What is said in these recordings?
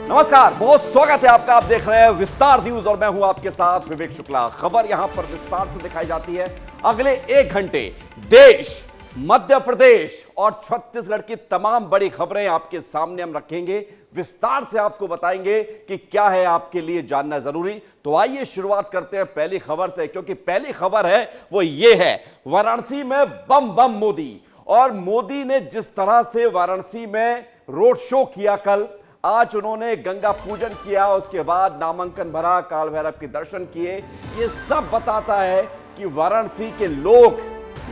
नमस्कार, बहुत स्वागत है आपका। आप देख रहे हैं विस्तार न्यूज और मैं हूं आपके साथ विवेक शुक्ला। खबर यहां पर विस्तार से दिखाई जाती है। अगले 1 घंटे देश, मध्य प्रदेश और छत्तीसगढ़ की तमाम बड़ी खबरें आपके सामने हम रखेंगे। विस्तार से आपको बताएंगे कि क्या है आपके लिए जानना जरूरी। तो आइए शुरुआत करते हैं पहली खबर से, क्योंकि पहली खबर है वो ये है, वाराणसी में बम बम मोदी। और मोदी ने जिस तरह से वाराणसी में रोड शो किया कल, आज उन्होंने गंगा पूजन किया, उसके बाद नामांकन भरा, काल भैरव के दर्शन किए। ये सब बताता है कि वाराणसी के लोग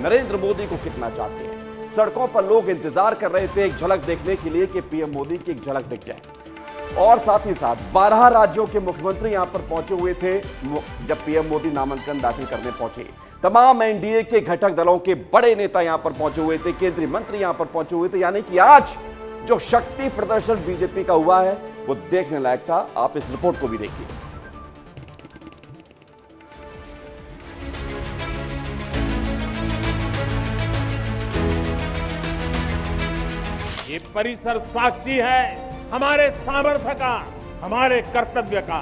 नरेंद्र मोदी को कितना चाहते हैं। सड़कों पर लोग इंतजार कर रहे थे एक झलक देखने के लिए कि पीएम मोदी की एक झलक दिख जाए। और साथ ही साथ 12 राज्यों के मुख्यमंत्री यहां पर पहुंचे हुए थे जब पीएम मोदी नामांकन दाखिल करने पहुंचे। तमाम एनडीए के घटक दलों के बड़े नेता यहां पर पहुंचे हुए थे, केंद्रीय मंत्री यहां पर पहुंचे हुए थे। यानी कि आज जो शक्ति प्रदर्शन बीजेपी का हुआ है वो देखने लायक था। आप इस रिपोर्ट को भी देखिए। ये परिसर साक्षी है हमारे सामर्थ्य का, हमारे कर्तव्य का।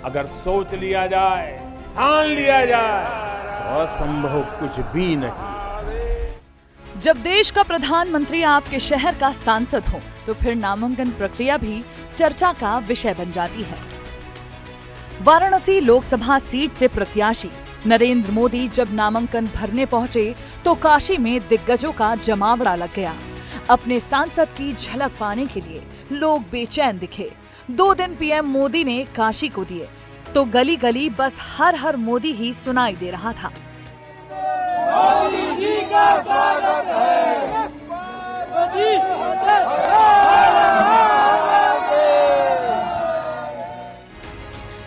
अगर सोच लिया जाए, ठान लिया जाए तो असंभव कुछ भी नहीं। जब देश का प्रधानमंत्री आपके शहर का सांसद हो तो फिर नामांकन प्रक्रिया भी चर्चा का विषय बन जाती है। वाराणसी लोकसभा सीट से प्रत्याशी नरेंद्र मोदी जब नामांकन भरने पहुंचे तो काशी में दिग्गजों का जमावड़ा लग गया। अपने सांसद की झलक पाने के लिए लोग बेचैन दिखे। 2 दिन पीएम मोदी ने काशी को दिए तो गली गली बस हर हर मोदी ही सुनाई दे रहा था। मोदी जी का स्वागत है।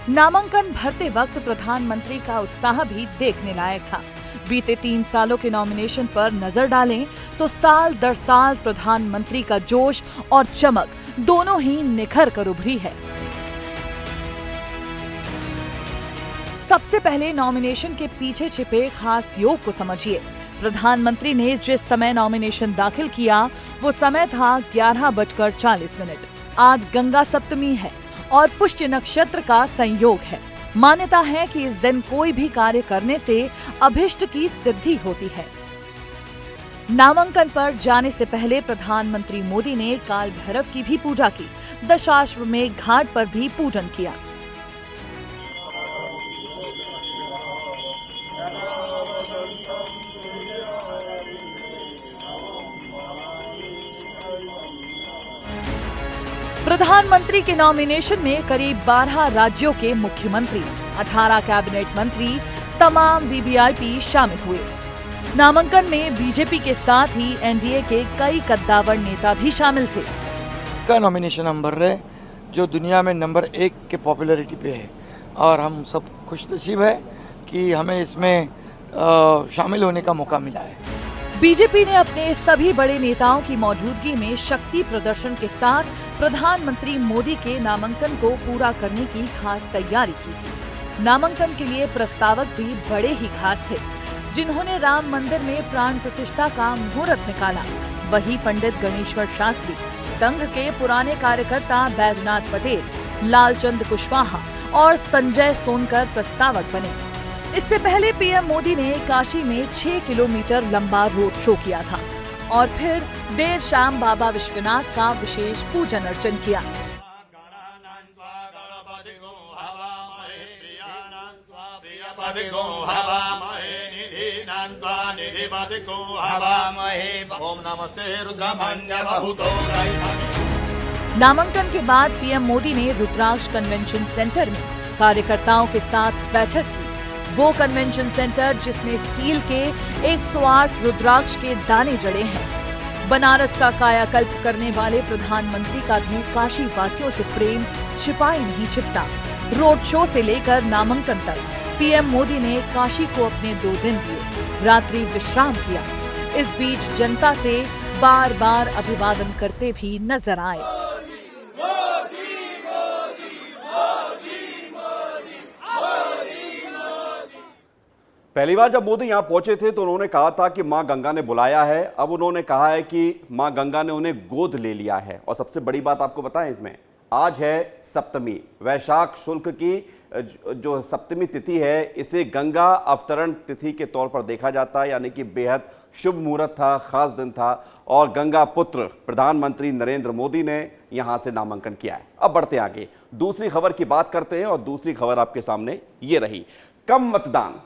नामांकन भरते वक्त प्रधानमंत्री का उत्साह भी देखने लायक था। बीते 3 सालों के नॉमिनेशन पर नजर डालें तो साल दर साल प्रधानमंत्री का जोश और चमक दोनों ही निखर कर उभरी है। सबसे पहले नॉमिनेशन के पीछे छिपे खास योग को समझिए। प्रधानमंत्री ने जिस समय नॉमिनेशन दाखिल किया वो समय था 11:40। आज गंगा सप्तमी है और पुष्य नक्षत्र का संयोग है। मान्यता है कि इस दिन कोई भी कार्य करने से अभिष्ट की सिद्धि होती है। नामांकन पर जाने से पहले प्रधानमंत्री मोदी ने काल भैरव की भी पूजा की। दशाश्वमेध घाट पर भी पूजन किया। प्रधानमंत्री के नॉमिनेशन में करीब 12 राज्यों के मुख्यमंत्री, 18 कैबिनेट मंत्री, तमाम वीवीआईपी शामिल हुए। नामांकन में बीजेपी के साथ ही एनडीए के कई कद्दावर नेता भी शामिल थे। का नॉमिनेशन हम भर रहे जो दुनिया में नंबर 1 के पॉपुलैरिटी पे है और हम सब खुशनसीब है कि हमें इसमें शामिल होने का मौका मिला है। बीजेपी ने अपने सभी बड़े नेताओं की मौजूदगी में शक्ति प्रदर्शन के साथ प्रधानमंत्री मोदी के नामांकन को पूरा करने की खास तैयारी की थी। नामांकन के लिए प्रस्तावक भी बड़े ही खास थे, जिन्होंने राम मंदिर में प्राण प्रतिष्ठा का मुहूर्त निकाला। वही पंडित गणेश्वर शास्त्री, संघ के पुराने कार्यकर्ता बैजनाथ पटेल, लालचंद कुशवाहा और संजय सोनकर प्रस्तावक बने। इससे पहले पीएम मोदी ने काशी में 6 किलोमीटर लंबा रोड शो किया था और फिर देर शाम बाबा विश्वनाथ का विशेष पूजन अर्चन किया। नामांकन के बाद पीएम मोदी ने रुद्राक्ष कन्वेंशन सेंटर में कार्यकर्ताओं के साथ बैठक की। वो कन्वेंशन सेंटर जिसमें स्टील के 108 रुद्राक्ष के दाने जड़े हैं। बनारस का कायाकल्प करने वाले प्रधानमंत्री का भी काशी वासियों से प्रेम छिपाए नहीं छिपता। रोड शो से लेकर नामांकन तक पीएम मोदी ने काशी को अपने 2 दिन दिए, रात्रि विश्राम किया। इस बीच जनता से बार बार अभिवादन करते भी नजर आए। पहली बार जब मोदी यहां पहुंचे थे तो उन्होंने कहा था कि मां गंगा ने बुलाया है। अब उन्होंने कहा है कि मां गंगा ने उन्हें गोद ले लिया है। और सबसे बड़ी बात आपको बताएं इसमें, आज है सप्तमी, वैशाख शुल्क की जो सप्तमी तिथि है इसे गंगा अवतरण तिथि के तौर पर देखा जाता है, यानी कि बेहद शुभ मुहूर्त था, खास दिन था और गंगा पुत्र प्रधानमंत्री नरेंद्र मोदी ने यहां से नामांकन किया है। अब बढ़ते हैं आगे, दूसरी खबर की बात करते हैं और दूसरी खबर आपके सामने ये रही। कम मतदान,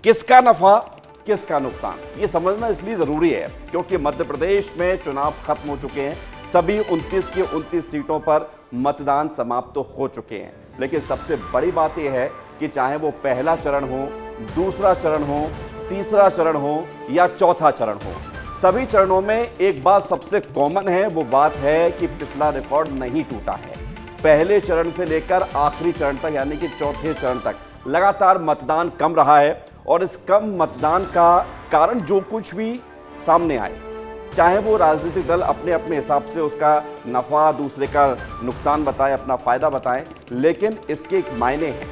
किसका नफा किसका नुकसान, ये समझना इसलिए जरूरी है क्योंकि मध्य प्रदेश में चुनाव खत्म हो चुके हैं। सभी 29 की 29 सीटों पर मतदान समाप्त तो हो चुके हैं, लेकिन सबसे बड़ी बात यह है कि चाहे वो पहला चरण हो, दूसरा चरण हो, तीसरा चरण हो या चौथा चरण हो, सभी चरणों में एक बात सबसे कॉमन है, वो बात है कि पिछला रिकॉर्ड नहीं टूटा है। पहले चरण से लेकर आखिरी चरण तक यानी कि चौथे चरण तक लगातार मतदान कम रहा है और इस कम मतदान का कारण जो कुछ भी सामने आए, चाहे वो राजनीतिक दल अपने अपने हिसाब से उसका नफा दूसरे का नुकसान बताएं, अपना फायदा बताएं, लेकिन इसके एक मायने हैं।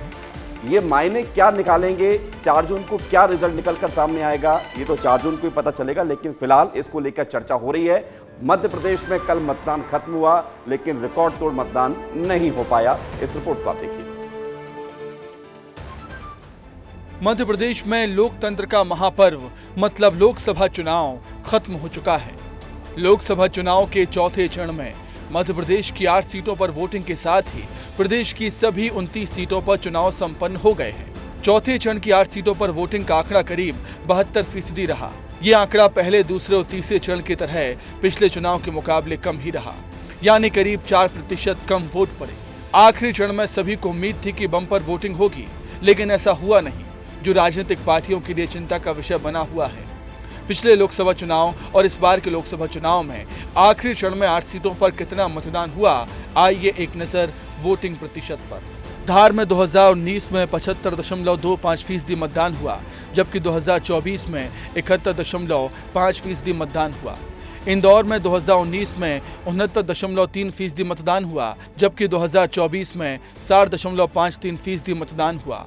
ये मायने क्या निकालेंगे, 4 जून को क्या रिजल्ट निकलकर सामने आएगा, ये तो 4 जून को ही पता चलेगा, लेकिन फिलहाल इसको लेकर चर्चा हो रही है। मध्य प्रदेश में कल मतदान खत्म हुआ लेकिन रिकॉर्ड तोड़ मतदान नहीं हो पाया। इस रिपोर्ट को आप देखिए। मध्य प्रदेश में लोकतंत्र का महापर्व मतलब लोकसभा चुनाव खत्म हो चुका है। लोकसभा चुनाव के चौथे चरण में मध्य प्रदेश की 8 सीटों पर वोटिंग के साथ ही प्रदेश की सभी 29 सीटों पर चुनाव संपन्न हो गए हैं। चौथे चरण की 8 सीटों पर वोटिंग का आंकड़ा करीब 72% रहा। ये आंकड़ा पहले, दूसरे और तीसरे चरण की तरह पिछले चुनाव के मुकाबले कम ही रहा, यानी करीब 4% कम वोट पड़े। आखिरी चरण में सभी को उम्मीद थी कि बम्पर वोटिंग होगी, लेकिन ऐसा हुआ नहीं, जो राजनीतिक पार्टियों के लिए चिंता का विषय बना हुआ है। पिछले लोकसभा चुनाव और इस बार के लोकसभा चुनाव में आखिरी चरण में 8 सीटों पर कितना मतदान हुआ, आइए एक नजर वोटिंग प्रतिशत पर। धार में 2019 में 75.25% मतदान हुआ, जबकि 2024 में 71.5% मतदान हुआ। इंदौर में 2019 में 69.3% मतदान हुआ, जबकि 2024 में 60.53% मतदान हुआ।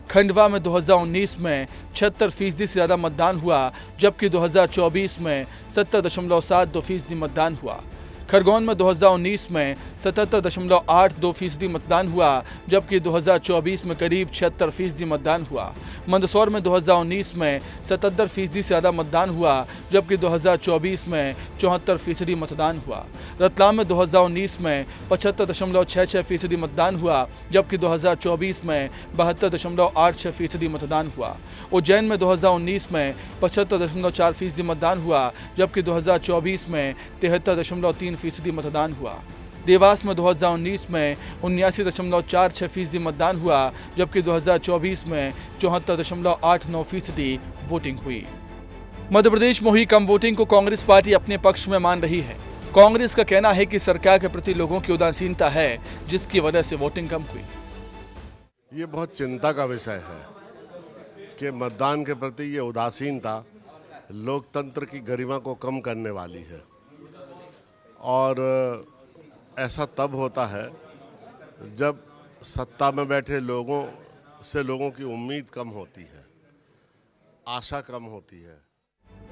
खंडवा में 2019 में 76% से ज्यादा मतदान हुआ, जबकि 2024 में 70.72% मतदान हुआ। खरगोन में 2019 में 77.82% मतदान हुआ, जबकि 2024 में करीब 76% मतदान हुआ। मंदसौर में 2019 में 77% से ज़्यादा मतदान हुआ, जबकि 2024 में 74% मतदान हुआ। रतलाम में 2019 में 75.66% मतदान हुआ, जबकि 2024 में 72.86% मतदान हुआ। उज्जैन में 2019 में 75.4% मतदान हुआ, जबकि 2024 में 73.3% मतदान हुआ। देवास में 2019 में 79.46% मतदान हुआ, जबकि 2024 में 74.89% वोटिंग हुई। मध्य प्रदेश में हुई कम वोटिंग को कांग्रेस पार्टी अपने पक्ष में मान रही है। कांग्रेस का कहना है कि सरकार के प्रति लोगों की उदासीनता है, जिसकी वजह से वोटिंग कम हुई। ये बहुत चिंता का विषय है कि मतदान के प्रति ये उदासीनता लोकतंत्र की गरिमा को कम करने वाली है, और ऐसा तब होता है जब सत्ता में बैठे लोगों से लोगों की उम्मीद कम होती है, आशा कम होती है।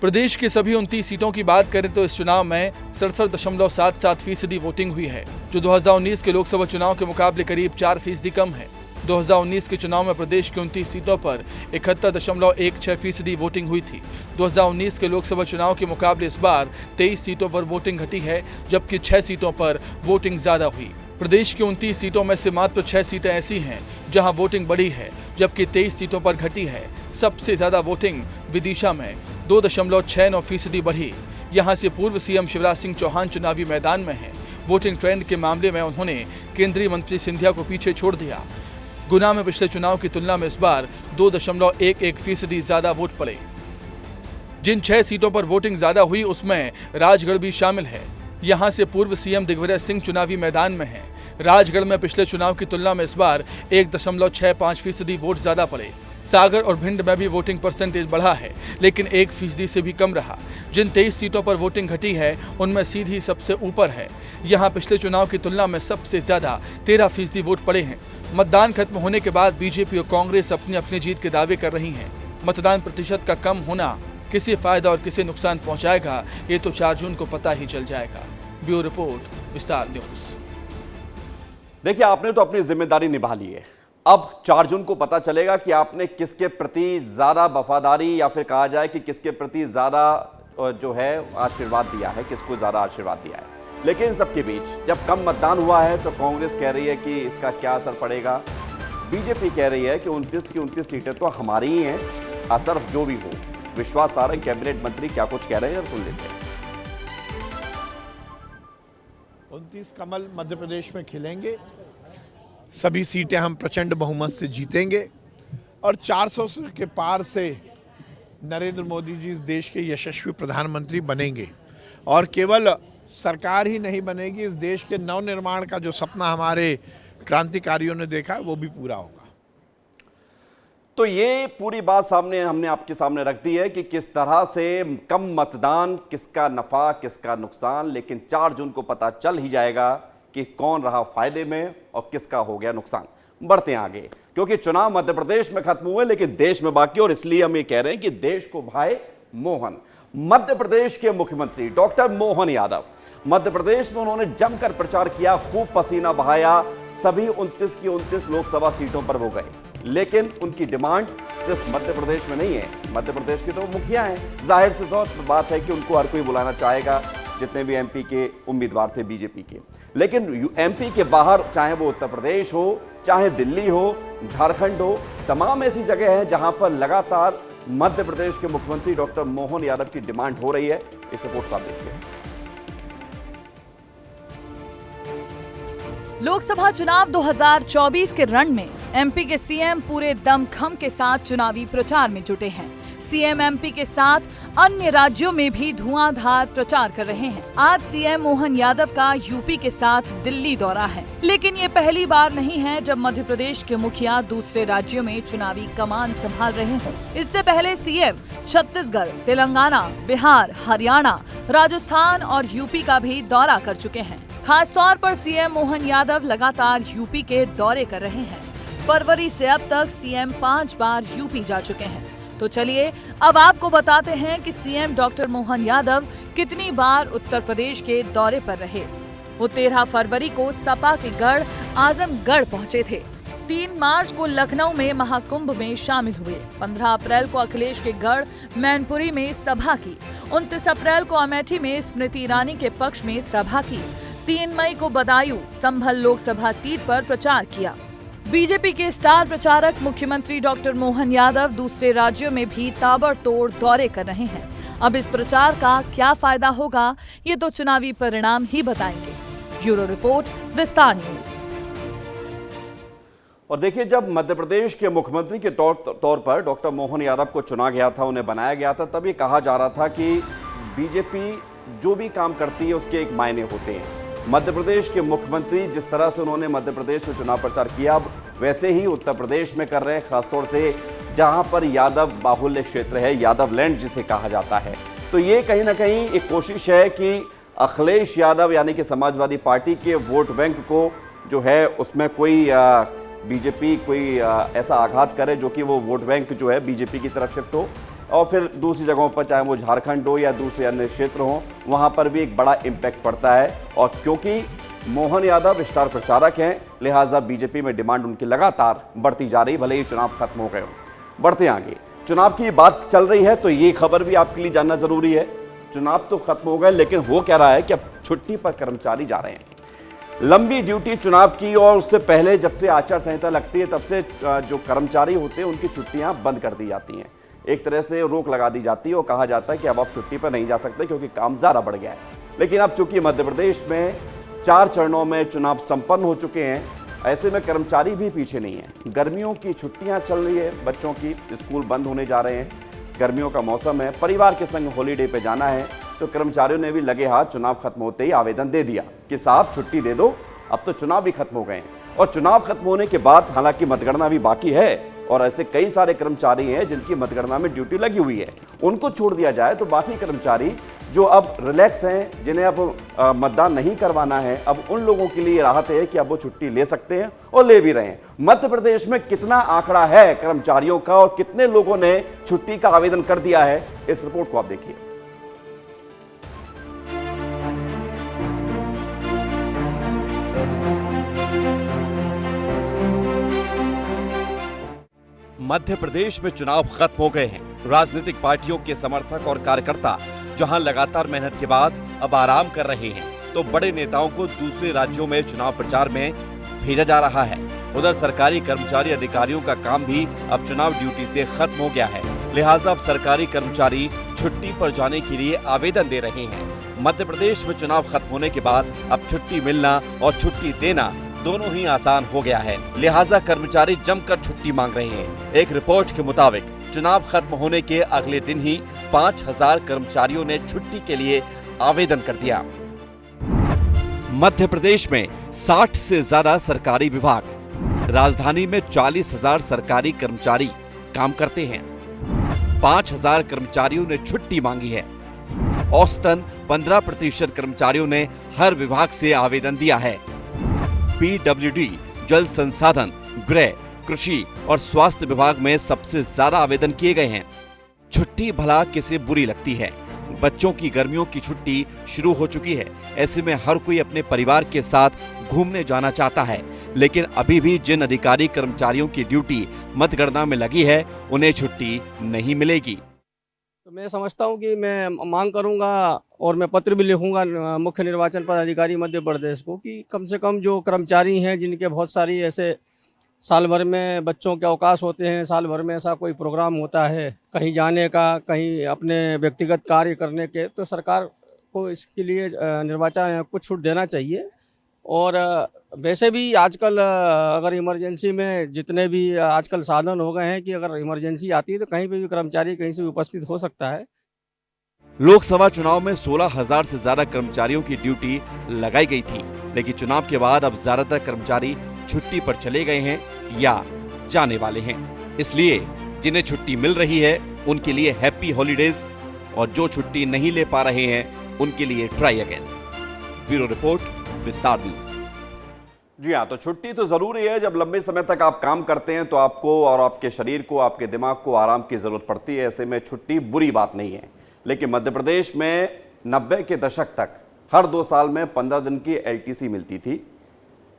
प्रदेश की सभी 29 सीटों की बात करें तो इस चुनाव में 67.77% वोटिंग हुई है, जो 2019 के लोकसभा चुनाव के मुकाबले करीब 4% कम है। 2019 के चुनाव में प्रदेश की 29 सीटों पर 71.16% वोटिंग हुई थी। 2019 के लोकसभा चुनाव के मुकाबले इस बार 23 सीटों पर वोटिंग घटी है, जबकि 6 सीटों पर वोटिंग ज्यादा हुई। प्रदेश की 29 सीटों में से मात्र 6 सीटें ऐसी हैं जहां वोटिंग बढ़ी है, जबकि 23 सीटों पर घटी है। सबसे ज्यादा वोटिंग विदिशा में 2.69% बढ़ी। यहां से पूर्व सीएम शिवराज सिंह चौहान चुनावी मैदान में हैं। वोटिंग ट्रेंड के मामले में उन्होंने केंद्रीय मंत्री सिंधिया को पीछे छोड़ दिया। गुना में पिछले चुनाव की तुलना में इस बार 2.11% ज्यादा वोट पड़े। जिन 6 सीटों पर वोटिंग ज्यादा हुई उसमें राजगढ़ भी शामिल है। यहां से पूर्व सीएम दिग्विजय सिंह चुनावी मैदान में हैं। राजगढ़ में पिछले चुनाव की तुलना में इस बार 1.65% वोट ज्यादा पड़े। सागर और भिंड में भी वोटिंग परसेंटेज बढ़ा है, लेकिन 1% से भी कम रहा। जिन 23 सीटों पर वोटिंग घटी है उनमें सीधी सबसे ऊपर है। यहां पिछले चुनाव की तुलना में सबसे ज्यादा 13% वोट पड़े हैं। मतदान खत्म होने के बाद बीजेपी और कांग्रेस अपनी अपनी जीत के दावे कर रही हैं। मतदान प्रतिशत का कम होना किसे फायदा और किसे नुकसान पहुंचाएगा, ये तो 4 जून को पता ही चल जाएगा। ब्यूरो रिपोर्ट, विस्तार न्यूज। देखिए, आपने तो अपनी जिम्मेदारी निभा ली है। अब 4 जून को पता चलेगा कि आपने किसके प्रति ज्यादा वफादारी या फिर कहा जाए कि किसके प्रति ज्यादा जो है आशीर्वाद दिया है, किसको ज्यादा आशीर्वाद दिया है। लेकिन इन सबके बीच जब कम मतदान हुआ है तो कांग्रेस कह रही है कि इसका क्या असर पड़ेगा, बीजेपी कह रही है कि 29 की 29 सीटें तो हमारी ही हैं, असर जो भी हो। विश्वास सारंग कैबिनेट मंत्री क्या कुछ कह रहे हैं, सुन लेते हैं। 29 कमल मध्य प्रदेश में खिलेंगे, सभी सीटें हम प्रचंड बहुमत से जीतेंगे और 400 के पार से नरेंद्र मोदी जी इस देश के यशस्वी प्रधानमंत्री बनेंगे। और केवल सरकार ही नहीं बनेगी, इस देश के नवनिर्माण का जो सपना हमारे क्रांतिकारियों ने देखा है वो भी पूरा होगा। तो ये पूरी बात सामने हमने आपके सामने रख दी है कि किस तरह से कम मतदान किसका नफा किसका नुकसान, लेकिन 4 जून को पता चल ही जाएगा कि कौन रहा फायदे में और किसका हो गया नुकसान। बढ़ते हैं आगे, क्योंकि चुनाव मध्य प्रदेश में खत्म हुए लेकिन देश में बाकी, और इसलिए हम ये कह रहे हैं कि देश को भाए मोहन। मध्य प्रदेश के मुख्यमंत्री डॉक्टर मोहन यादव, मध्य प्रदेश में उन्होंने जमकर प्रचार किया, खूब पसीना बहाया, सभी 29 की 29 लोकसभा सीटों पर वो गए। लेकिन उनकी डिमांड सिर्फ मध्य प्रदेश में नहीं है, मध्य प्रदेश के तो मुखिया हैं, जाहिर सी बात है कि उनको हर कोई बुलाना चाहेगा, जितने भी एमपी के उम्मीदवार थे बीजेपी के। लेकिन एमपी के बाहर, चाहे वो उत्तर प्रदेश हो, चाहे दिल्ली हो, झारखंड हो, तमाम ऐसी जगह हैं जहां पर लगातार मध्य प्रदेश के मुख्यमंत्री डॉक्टर मोहन यादव की डिमांड हो रही है। इस रिपोर्ट को आप देखिए। लोकसभा चुनाव 2024 के रण में एमपी के सीएम पूरे दमखम के साथ चुनावी प्रचार में जुटे हैं। सीएम एमपी के साथ अन्य राज्यों में भी धुआंधार प्रचार कर रहे हैं। आज सीएम मोहन यादव का यूपी के साथ दिल्ली दौरा है, लेकिन ये पहली बार नहीं है जब मध्य प्रदेश के मुखिया दूसरे राज्यों में चुनावी कमान संभाल रहे हों। इससे पहले सीएम छत्तीसगढ़, तेलंगाना, बिहार, हरियाणा, राजस्थान और यूपी का भी दौरा कर चुके हैं। खास तौर पर सीएम मोहन यादव लगातार यूपी के दौरे कर रहे हैं। फरवरी से अब तक सीएम 5 बार यूपी जा चुके हैं। तो चलिए अब आपको बताते हैं कि सीएम डॉक्टर मोहन यादव कितनी बार उत्तर प्रदेश के दौरे पर रहे। वो 13 फरवरी को सपा के गढ़ आजमगढ़ पहुंचे थे। 3 मार्च को लखनऊ में महाकुंभ में शामिल हुए। 15 अप्रैल को अखिलेश के गढ़ मैनपुरी में सभा की। 29 अप्रैल को अमेठी में स्मृति ईरानी के पक्ष में सभा की। 3 मई को बदायूं संभल लोकसभा सीट पर प्रचार किया। बीजेपी के स्टार प्रचारक मुख्यमंत्री डॉक्टर मोहन यादव दूसरे राज्यों में भी ताबड़तोड़ दौरे कर रहे हैं। अब इस प्रचार का क्या फायदा होगा, ये तो चुनावी परिणाम ही बताएंगे। ब्यूरो रिपोर्ट, विस्तार न्यूज। और देखिए, जब मध्य प्रदेश के मुख्यमंत्री के तौर पर डॉक्टर मोहन यादव को चुना गया था, उन्हें बनाया गया था, तब ये कहा जा रहा था कि बीजेपी जो भी काम करती है उसके एक मायने होते हैं। मध्य प्रदेश के मुख्यमंत्री जिस तरह से उन्होंने मध्य प्रदेश में चुनाव प्रचार किया, अब वैसे ही उत्तर प्रदेश में कर रहे हैं, खासतौर से जहां पर यादव बाहुल्य क्षेत्र है, यादव लैंड जिसे कहा जाता है। तो ये कहीं ना कहीं एक कोशिश है कि अखिलेश यादव यानी कि समाजवादी पार्टी के वोट बैंक को जो है उसमें कोई बीजेपी कोई ऐसा आघात करे जो कि वो वोट बैंक जो है बीजेपी की तरफ शिफ्ट हो, और फिर दूसरी जगहों पर चाहे वो झारखंड हो या दूसरे अन्य क्षेत्र हो, वहां पर भी एक बड़ा इम्पैक्ट पड़ता है। और क्योंकि मोहन यादव स्टार प्रचारक हैं, लिहाजा बीजेपी में डिमांड उनकी लगातार बढ़ती जा रही, भले ही चुनाव खत्म हो गए हो। बढ़ते आगे, चुनाव की बात चल रही है तो ये खबर भी आपके लिए जानना जरूरी है। चुनाव तो खत्म हो गए, लेकिन हो क्या रहा है कि अब छुट्टी पर कर्मचारी जा रहे हैं। लंबी ड्यूटी चुनाव की, और उससे पहले जब से आचार संहिता लगती है तब से जो कर्मचारी होते हैं उनकी छुट्टियां बंद कर दी जाती हैं। एक तरह से रोक लगा दी जाती है और कहा जाता है कि अब आप छुट्टी पर नहीं जा सकते क्योंकि काम ज़्यादा बढ़ गया है। लेकिन अब चूंकि मध्य प्रदेश में 4 चरणों में चुनाव संपन्न हो चुके हैं, ऐसे में कर्मचारी भी पीछे नहीं है। गर्मियों की छुट्टियां चल रही है, बच्चों की स्कूल बंद होने जा रहे हैं, गर्मियों का मौसम है, परिवार के संग हॉलीडे पे जाना है, तो कर्मचारियों ने भी लगे हाथ चुनाव खत्म होते ही आवेदन दे दिया कि साहब छुट्टी दे दो, अब तो चुनाव भी खत्म हो गए हैं। और चुनाव खत्म होने के बाद हालांकि मतगणना भी बाकी है, और ऐसे कई सारे कर्मचारी हैं जिनकी मतगणना में ड्यूटी लगी हुई है, उनको छोड़ दिया जाए तो बाकी कर्मचारी जो अब रिलैक्स हैं, जिन्हें अब मतदान नहीं करवाना है, अब उन लोगों के लिए राहत है कि अब वो छुट्टी ले सकते हैं और ले भी रहे हैं। मध्य प्रदेश में कितना आंकड़ा है कर्मचारियों का और कितने लोगों ने छुट्टी का आवेदन कर दिया है, इस रिपोर्ट को आप देखिए। मध्य प्रदेश में चुनाव खत्म हो गए हैं। राजनीतिक पार्टियों के समर्थक और कार्यकर्ता जहां लगातार मेहनत के बाद अब आराम कर रहे हैं, तो बड़े नेताओं को दूसरे राज्यों में चुनाव प्रचार में भेजा जा रहा है। उधर सरकारी कर्मचारी अधिकारियों का काम भी अब चुनाव ड्यूटी से खत्म हो गया है, लिहाजा अब सरकारी कर्मचारी छुट्टी पर जाने के लिए आवेदन दे रहे हैं। मध्य प्रदेश में चुनाव खत्म होने के बाद अब छुट्टी मिलना और छुट्टी देना दोनों ही आसान हो गया है, लिहाजा कर्मचारी जमकर छुट्टी मांग रहे हैं। एक रिपोर्ट के मुताबिक चुनाव खत्म होने के अगले दिन ही 5000 कर्मचारियों ने छुट्टी के लिए आवेदन कर दिया। मध्य प्रदेश में 60 से ज्यादा सरकारी विभाग, राजधानी में 40,000 सरकारी कर्मचारी काम करते हैं। 5000 कर्मचारियों ने छुट्टी मांगी है। औसतन 15% कर्मचारियों ने हर विभाग से आवेदन दिया है। पीडब्ल्यूडी, जल संसाधन, गृह, कृषि और स्वास्थ्य विभाग में सबसे ज्यादा आवेदन किए गए हैं। छुट्टी भला किसे बुरी लगती है? बच्चों की गर्मियों की छुट्टी शुरू हो चुकी है। ऐसे में हर कोई अपने परिवार के साथ घूमने जाना चाहता है, लेकिन अभी भी जिन अधिकारी कर्मचारियों की ड्यूटी मतगणना में लगी है, उन्हें छुट्टी नहीं मिलेगी। तो मैं समझता हूं कि मैं मांग करूंगा और मैं पत्र भी लिखूंगा मुख्य निर्वाचन पदाधिकारी मध्य प्रदेश को कि कम से कम जो कर्मचारी हैं जिनके बहुत सारी ऐसे साल भर में बच्चों के अवकाश होते हैं, साल भर में ऐसा कोई प्रोग्राम होता है कहीं जाने का, कहीं अपने व्यक्तिगत कार्य करने के, तो सरकार को इसके लिए निर्वाचन कुछ छूट देना चाहिए। और वैसे भी आजकल अगर इमरजेंसी में जितने भी आजकल साधन हो गए हैं कि अगर इमरजेंसी आती है तो कहीं पे भी कर्मचारी कहीं से भी उपस्थित हो सकता है। लोकसभा चुनाव में 16,000 से ज्यादा कर्मचारियों की ड्यूटी लगाई गई थी, लेकिन चुनाव के बाद अब ज्यादातर कर्मचारी छुट्टी पर चले गए हैं या जाने वाले हैं। इसलिए जिन्हें छुट्टी मिल रही है उनके लिए हैप्पी हॉलीडेज, और जो छुट्टी नहीं ले पा रहे हैं उनके लिए ट्राई अगेन। ब्यूरो रिपोर्ट, विस्तार न्यूज। जी हाँ, तो छुट्टी तो जरूरी है। जब लंबे समय तक आप काम करते हैं तो आपको और आपके शरीर को, आपके दिमाग को आराम की जरूरत पड़ती है। ऐसे में छुट्टी बुरी बात नहीं है, लेकिन मध्य प्रदेश में 90 के दशक तक हर 2 साल में 15 दिन की एलटीसी मिलती थी,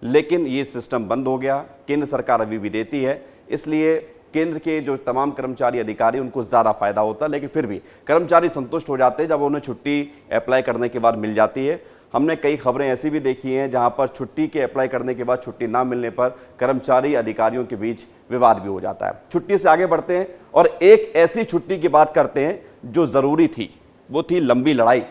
लेकिन ये सिस्टम बंद हो गया। केंद्र सरकार अभी भी देती है, इसलिए केंद्र के जो तमाम कर्मचारी अधिकारी उनको ज़्यादा फायदा होता है, लेकिन फिर भी कर्मचारी संतुष्ट हो जाते हैं जब उन्हें छुट्टी अप्लाई करने के बाद मिल जाती है। हमने कई खबरें ऐसी भी देखी हैं जहां पर छुट्टी के अप्लाई करने के बाद छुट्टी ना मिलने पर कर्मचारी अधिकारियों के बीच विवाद भी हो जाता है। छुट्टी से आगे बढ़ते हैं और एक ऐसी छुट्टी की बात करते हैं जो ज़रूरी थी, वो थी लंबी लड़ाई।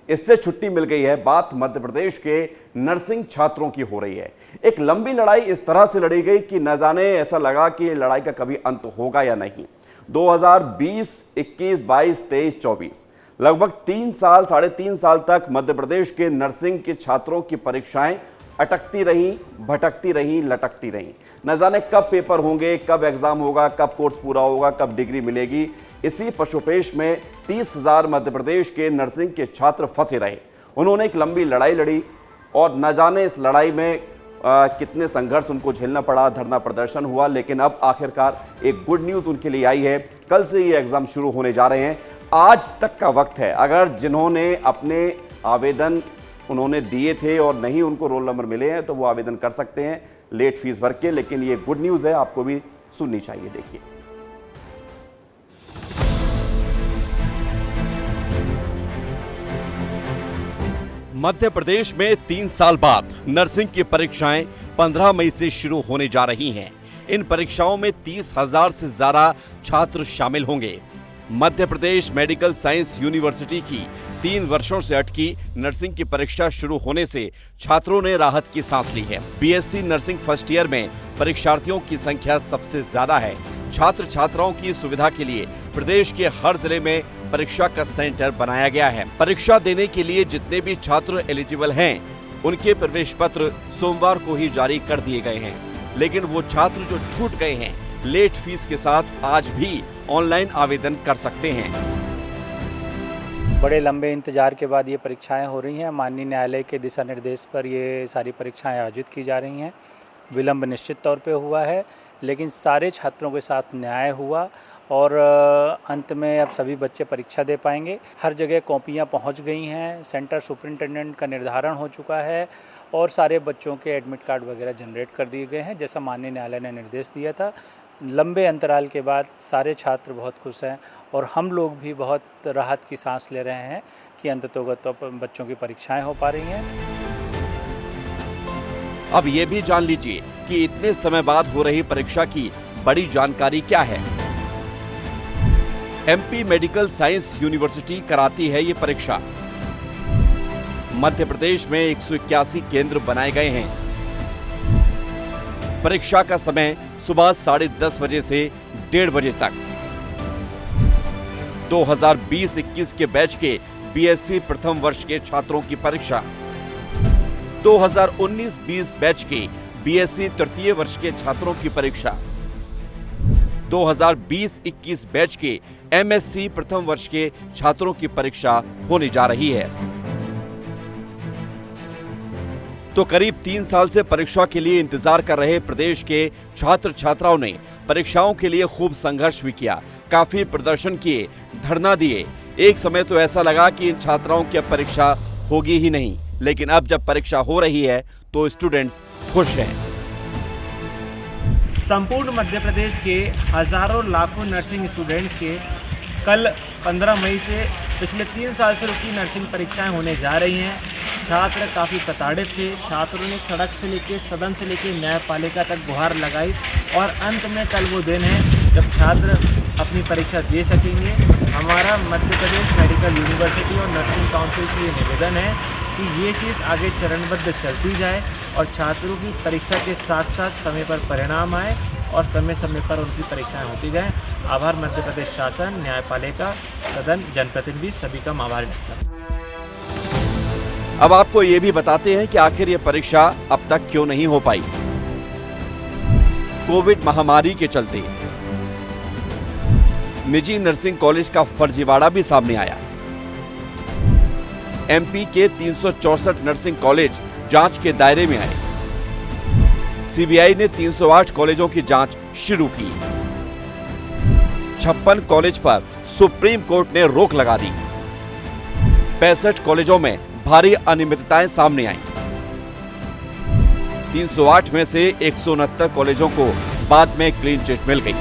इससे छुट्टी मिल गई है। बात मध्य प्रदेश के नर्सिंग छात्रों की हो रही है। एक लंबी लड़ाई इस तरह से लड़ी गई कि न जाने ऐसा लगा कि लड़ाई का कभी अंत होगा या नहीं। 2020, 21, 22, 23, 24 लगभग 3 साल, 3.5 साल तक मध्य प्रदेश के नर्सिंग के छात्रों की परीक्षाएं अटकती रहीं, भटकती रहीं, लटकती रहीं। न जाने कब पेपर होंगे, कब एग्जाम होगा, कब कोर्स पूरा होगा, कब डिग्री मिलेगी। इसी पशुपेश में 30,000 मध्य प्रदेश के नर्सिंग के छात्र फंसे रहे। उन्होंने एक लंबी लड़ाई लड़ी और न जाने इस लड़ाई में कितने संघर्ष उनको झेलना पड़ा, धरना प्रदर्शन हुआ, लेकिन अब आखिरकार एक गुड न्यूज़ उनके लिए आई है। कल से ये एग्जाम शुरू होने जा रहे हैं। आज तक का वक्त है, अगर जिन्होंने अपने आवेदन उन्होंने दिए थे और नहीं उनको रोल नंबर मिले हैं तो वो आवेदन कर सकते हैं लेट फीस भर के। लेकिन ये गुड न्यूज़ है, आपको भी सुननी चाहिए। देखिए, मध्य प्रदेश में 3 साल बाद नर्सिंग की परीक्षाएं 15 मई से शुरू होने जा रही हैं। इन परीक्षाओं में 30,000 से ज्यादा छात्र शामिल होंगे। Madhya Pradesh medical science university की 3 वर्षों से अटकी नर्सिंग की परीक्षा शुरू होने से छात्रों ने राहत की सांस ली है। बीएससी नर्सिंग फर्स्ट ईयर में परीक्षार्थियों की संख्या सबसे ज्यादा है। छात्र छात्राओं की सुविधा के लिए प्रदेश के हर जिले में परीक्षा का सेंटर बनाया गया है। परीक्षा देने के लिए जितने भी छात्र एलिजिबल हैं, उनके प्रवेश पत्र सोमवार को ही जारी कर दिए गए हैं। लेकिन वो छात्र जो छूट गए हैं, लेट फीस के साथ आज भी ऑनलाइन आवेदन कर सकते हैं। बड़े लंबे इंतजार के बाद ये परीक्षाएं हो रही हैं। माननीय न्यायालय के दिशा निर्देश पर ये सारी परीक्षाएं आयोजित की जा रही हैं। विलंब निश्चित तौर पे हुआ है, लेकिन सारे छात्रों के साथ न्याय हुआ और अंत में अब सभी बच्चे परीक्षा दे पाएंगे। हर जगह कॉपियां पहुंच गई हैं, सेंटर सुपरिंटेंडेंट का निर्धारण हो चुका है और सारे बच्चों के एडमिट कार्ड वगैरह जनरेट कर दिए गए हैं, जैसा माननीय न्यायालय ने निर्देश दिया था। लंबे अंतराल के बाद सारे छात्र बहुत खुश हैं और हम लोग भी बहुत राहत की सांस ले रहे हैं कि अंततोगत बच्चों की परीक्षाएं हो पा रही हैं। अब ये भी जान लीजिए कि इतने समय बाद हो रही परीक्षा की बड़ी जानकारी क्या है। एमपी मेडिकल साइंस यूनिवर्सिटी कराती है ये परीक्षा। मध्य प्रदेश में 181 केंद्र बनाए गए हैं। परीक्षा का समय सुबह 10:30 बजे से 1:30 बजे तक। 2020-21 के बैच के बीएससी प्रथम वर्ष के छात्रों की परीक्षा, 2019-20 बैच के बीएससी तृतीय वर्ष के छात्रों की परीक्षा, 2020-21 बैच के एमएससी प्रथम वर्ष के छात्रों की परीक्षा होने जा रही है। तो करीब 3 साल से परीक्षा के लिए इंतजार कर रहे प्रदेश के छात्र छात्राओं ने परीक्षाओं के लिए खूब संघर्ष भी किया, काफी प्रदर्शन किए, धरना दिए। एक समय तो ऐसा लगा कि इन छात्राओं की अब परीक्षा होगी ही नहीं, लेकिन अब जब परीक्षा हो रही है तो स्टूडेंट्स खुश हैं। संपूर्ण मध्य प्रदेश के हजारों लाखों नर्सिंग स्टूडेंट्स के कल 15 मई से पिछले 3 साल से रुकी नर्सिंग परीक्षाएं होने जा रही हैं। छात्र काफ़ी प्रताड़ित थे। छात्रों ने सड़क से लेकर सदन से लेकर न्यायपालिका तक गुहार लगाई और अंत में कल वो दिन है जब छात्र अपनी परीक्षा दे सकेंगे। हमारा मध्य प्रदेश मेडिकल यूनिवर्सिटी और नर्सिंग काउंसिल से ये निवेदन है कि ये चीज़ आगे चरणबद्ध चलती जाए और छात्रों की परीक्षा के साथ साथ समय पर परिणाम आए और समय समय पर उनकी परीक्षाएं होती जाएं। आभार मध्य प्रदेश शासन, न्यायपालिका, सदन, जनप्रतिनिधि सभी का आभार व्यक्त करता हूं। अब आपको ये भी बताते हैं कि आखिर ये परीक्षा अब तक क्यों नहीं हो पाई। कोविड महामारी के चलते निजी नर्सिंग कॉलेज का फर्जीवाड़ा भी सामने आया। एमपी के 364 नर्सिंग कॉलेज जांच के दायरे में आए। सीबीआई ने 308 कॉलेजों की जांच शुरू की। 56 कॉलेज पर सुप्रीम कोर्ट ने रोक लगा दी। 65 कॉलेजों में भारी अनियमितताएं सामने आईं। 308 में से 169 कॉलेजों को बाद में क्लीन चिट मिल गई।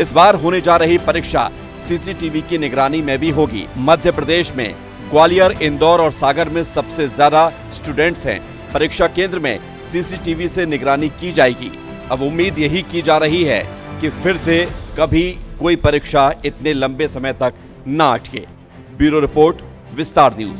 इस बार होने जा रही परीक्षा सीसीटीवी की निगरानी में भी होगी। मध्य प्रदेश में ग्वालियर, इंदौर और सागर में सबसे ज्यादा स्टूडेंट्स हैं। परीक्षा केंद्र में सीसीटीवी से निगरानी की जाएगी। अब उम्मीद यही की जा रही है कि फिर से कभी कोई परीक्षा इतने लंबे समय तक ना अटके। ब्यूरो रिपोर्ट, विस्तार न्यूज।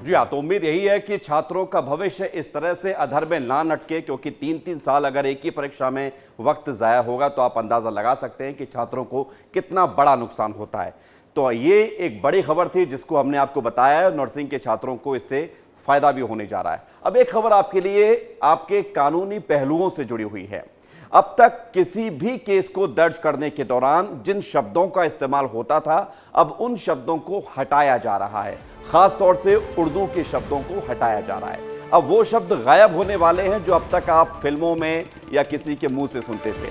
जी हाँ, तो उम्मीद यही है कि छात्रों का भविष्य इस तरह से अधर में ना लटके, क्योंकि 3-3 साल अगर एक ही परीक्षा में वक्त जाया होगा तो आप अंदाजा लगा सकते हैं कि छात्रों को कितना बड़ा नुकसान होता है। तो ये एक बड़ी खबर थी जिसको हमने आपको बताया है। नर्सिंग के छात्रों को इससे फायदा भी होने जा रहा है। अब एक खबर आपके लिए आपके कानूनी पहलुओं से जुड़ी हुई है। अब तक किसी भी केस को दर्ज करने के दौरान जिन शब्दों का इस्तेमाल होता था, अब उन शब्दों को हटाया जा रहा है। खास तौर से उर्दू के शब्दों को हटाया जा रहा है। अब वो शब्द गायब होने वाले हैं जो अब तक आप फिल्मों में या किसी के मुंह से सुनते थे।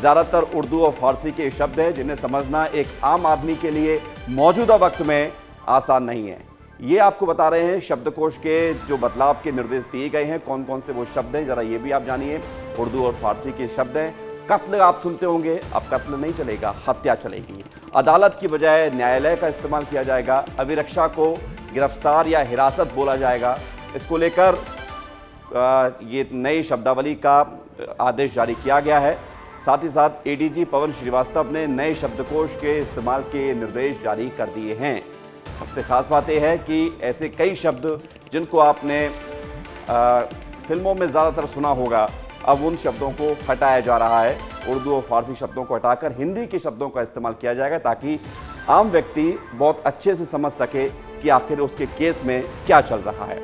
ज्यादातर उर्दू और फारसी के शब्द हैं जिन्हें समझना एक आम आदमी के लिए मौजूदा वक्त में आसान नहीं है। ये आपको बता रहे हैं शब्दकोश के जो बदलाव के निर्देश दिए गए हैं, कौन कौन से वो शब्द हैं, जरा ये भी आप जानिए। उर्दू और फारसी के शब्द हैं। कत्ल आप सुनते होंगे, अब कत्ल नहीं चलेगा, हत्या चलेगी। अदालत की बजाय न्यायालय का इस्तेमाल किया जाएगा। अभिरक्षा को गिरफ्तार या हिरासत बोला जाएगा। इसको लेकर ये नई शब्दावली का आदेश जारी किया गया है। साथ ही साथ एडीजी पवन श्रीवास्तव ने नए शब्दकोश के इस्तेमाल के निर्देश जारी कर दिए हैं। सबसे खास बात यह है कि ऐसे कई शब्द जिनको आपने फिल्मों में ज़्यादातर सुना होगा, अब उन शब्दों को हटाया जा रहा है। उर्दू और फारसी शब्दों को हटाकर हिंदी के शब्दों का इस्तेमाल किया जाएगा ताकि आम व्यक्ति बहुत अच्छे से समझ सके कि आखिर उसके केस में क्या चल रहा है।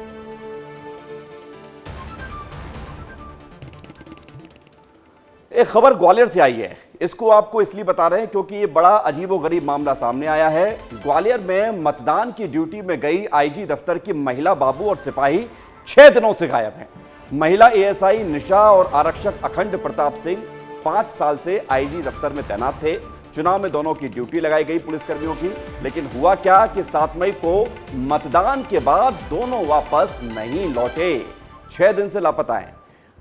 एक खबर ग्वालियर से आई है। इसको आपको इसलिए बता रहे हैं क्योंकि ये बड़ा अजीबोगरीब मामला सामने आया है। ग्वालियर में मतदान की ड्यूटी में गई आईजी दफ्तर की महिला बाबू और सिपाही 6 दिनों से गायब हैं। महिला एएसआई निशा और आरक्षक अखंड प्रताप सिंह 5 साल से आईजी दफ्तर में तैनात थे। चुनाव में दोनों की ड्यूटी लगाई गई पुलिसकर्मियों की, लेकिन हुआ क्या कि 7 मई को मतदान के बाद दोनों वापस नहीं लौटे। 6 दिन से लापता हैं।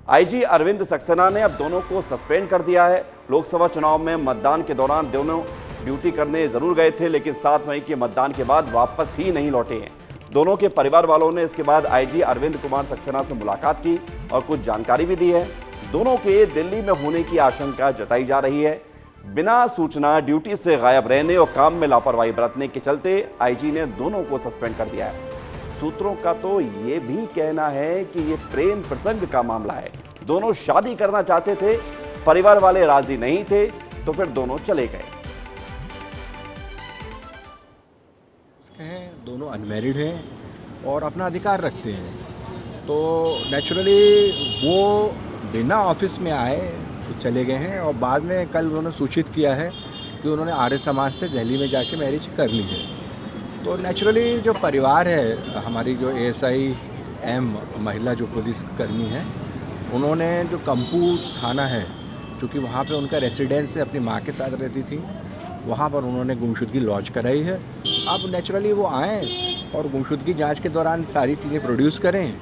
आईजी अरविंद सक्सेना ने अब दोनों को सस्पेंड कर दिया है। लोकसभा चुनाव में मतदान के दौरान दोनों ड्यूटी करने जरूर गए थे, लेकिन 7 मई के मतदान के बाद वापस ही नहीं लौटे हैं। दोनों के परिवार वालों ने इसके बाद आईजी अरविंद कुमार सक्सेना से मुलाकात की और कुछ जानकारी भी दी है। दोनों के दिल्ली में होने की आशंका जताई जा रही है। बिना सूचना ड्यूटी से गायब रहने और काम में लापरवाही बरतने के चलते आईजी ने दोनों को सस्पेंड कर दिया है। सूत्रों का तो ये भी कहना है कि ये प्रेम प्रसंग का मामला है। दोनों शादी करना चाहते थे, परिवार वाले राजी नहीं थे, तो फिर दोनों चले गए। दोनों अनमैरिड हैं और अपना अधिकार रखते हैं, तो नेचुरली वो बिना ऑफिस में आए तो चले गए हैं और बाद में कल उन्होंने सूचित किया है कि उन्होंने आर्य समाज से दिल्ली में जाके मैरिज कर ली है। तो नेचुरली जो परिवार है, हमारी जो ASI M महिला जो पुलिस कर्मी है, उन्होंने जो कंपू थाना है, चूँकि वहाँ पे उनका रेसिडेंस है, अपनी माँ के साथ रहती थी, वहाँ पर उन्होंने गुमशुदगी लॉन्च कराई है। अब नेचुरली वो आएँ और गुमशुदगी जांच के दौरान सारी चीज़ें प्रोड्यूस करें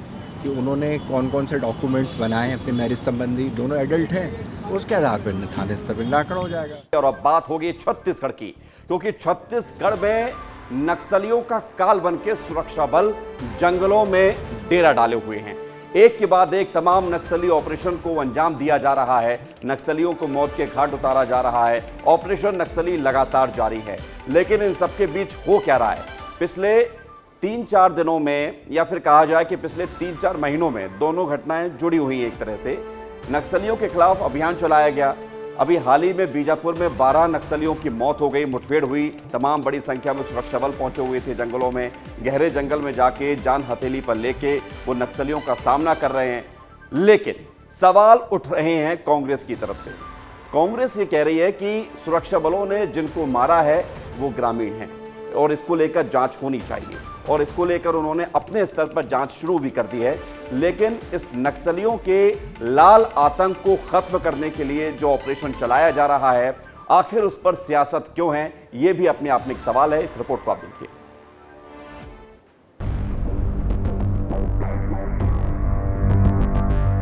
कि उन्होंने कौन कौन से डॉक्यूमेंट्स बनाए अपने मैरिज संबंधी, दोनों एडल्ट हैं, उसके आधार पर थाने स्तर पर निराकरण हो जाएगा। और अब बात होगी छत्तीसगढ़ की, क्योंकि छत्तीसगढ़ में नक्सलियों का काल बनके सुरक्षा बल जंगलों में डेरा डाले हुए हैं। एक के बाद एक तमाम नक्सली ऑपरेशन को अंजाम दिया जा रहा है। नक्सलियों को मौत के घाट उतारा जा रहा है। ऑपरेशन नक्सली लगातार जारी है, लेकिन इन सबके बीच हो क्या रहा है? पिछले 3-4 दिनों में, या फिर कहा जाए कि पिछले 3-4 महीनों में दोनों घटनाएं जुड़ी हुई हैं। एक तरह से नक्सलियों के खिलाफ अभियान चलाया गया। अभी हाल ही में बीजापुर में 12 नक्सलियों की मौत हो गई, मुठभेड़ हुई। तमाम बड़ी संख्या में सुरक्षा बल पहुंचे हुए थे जंगलों में। गहरे जंगल में जाके जान हथेली पर लेके वो नक्सलियों का सामना कर रहे हैं। लेकिन सवाल उठ रहे हैं कांग्रेस की तरफ से। कांग्रेस ये कह रही है कि सुरक्षा बलों ने जिनको मारा है वो ग्रामीण हैं और इसको लेकर जांच होनी चाहिए, और इसको लेकर उन्होंने अपने स्तर पर जांच शुरू भी कर दी है। लेकिन इस नक्सलियों के लाल आतंक को खत्म करने के लिए जो ऑपरेशन चलाया जा रहा है, आखिर उस पर सियासत क्यों है, यह भी अपने आप में एक सवाल है। इस रिपोर्ट को आप देखिए।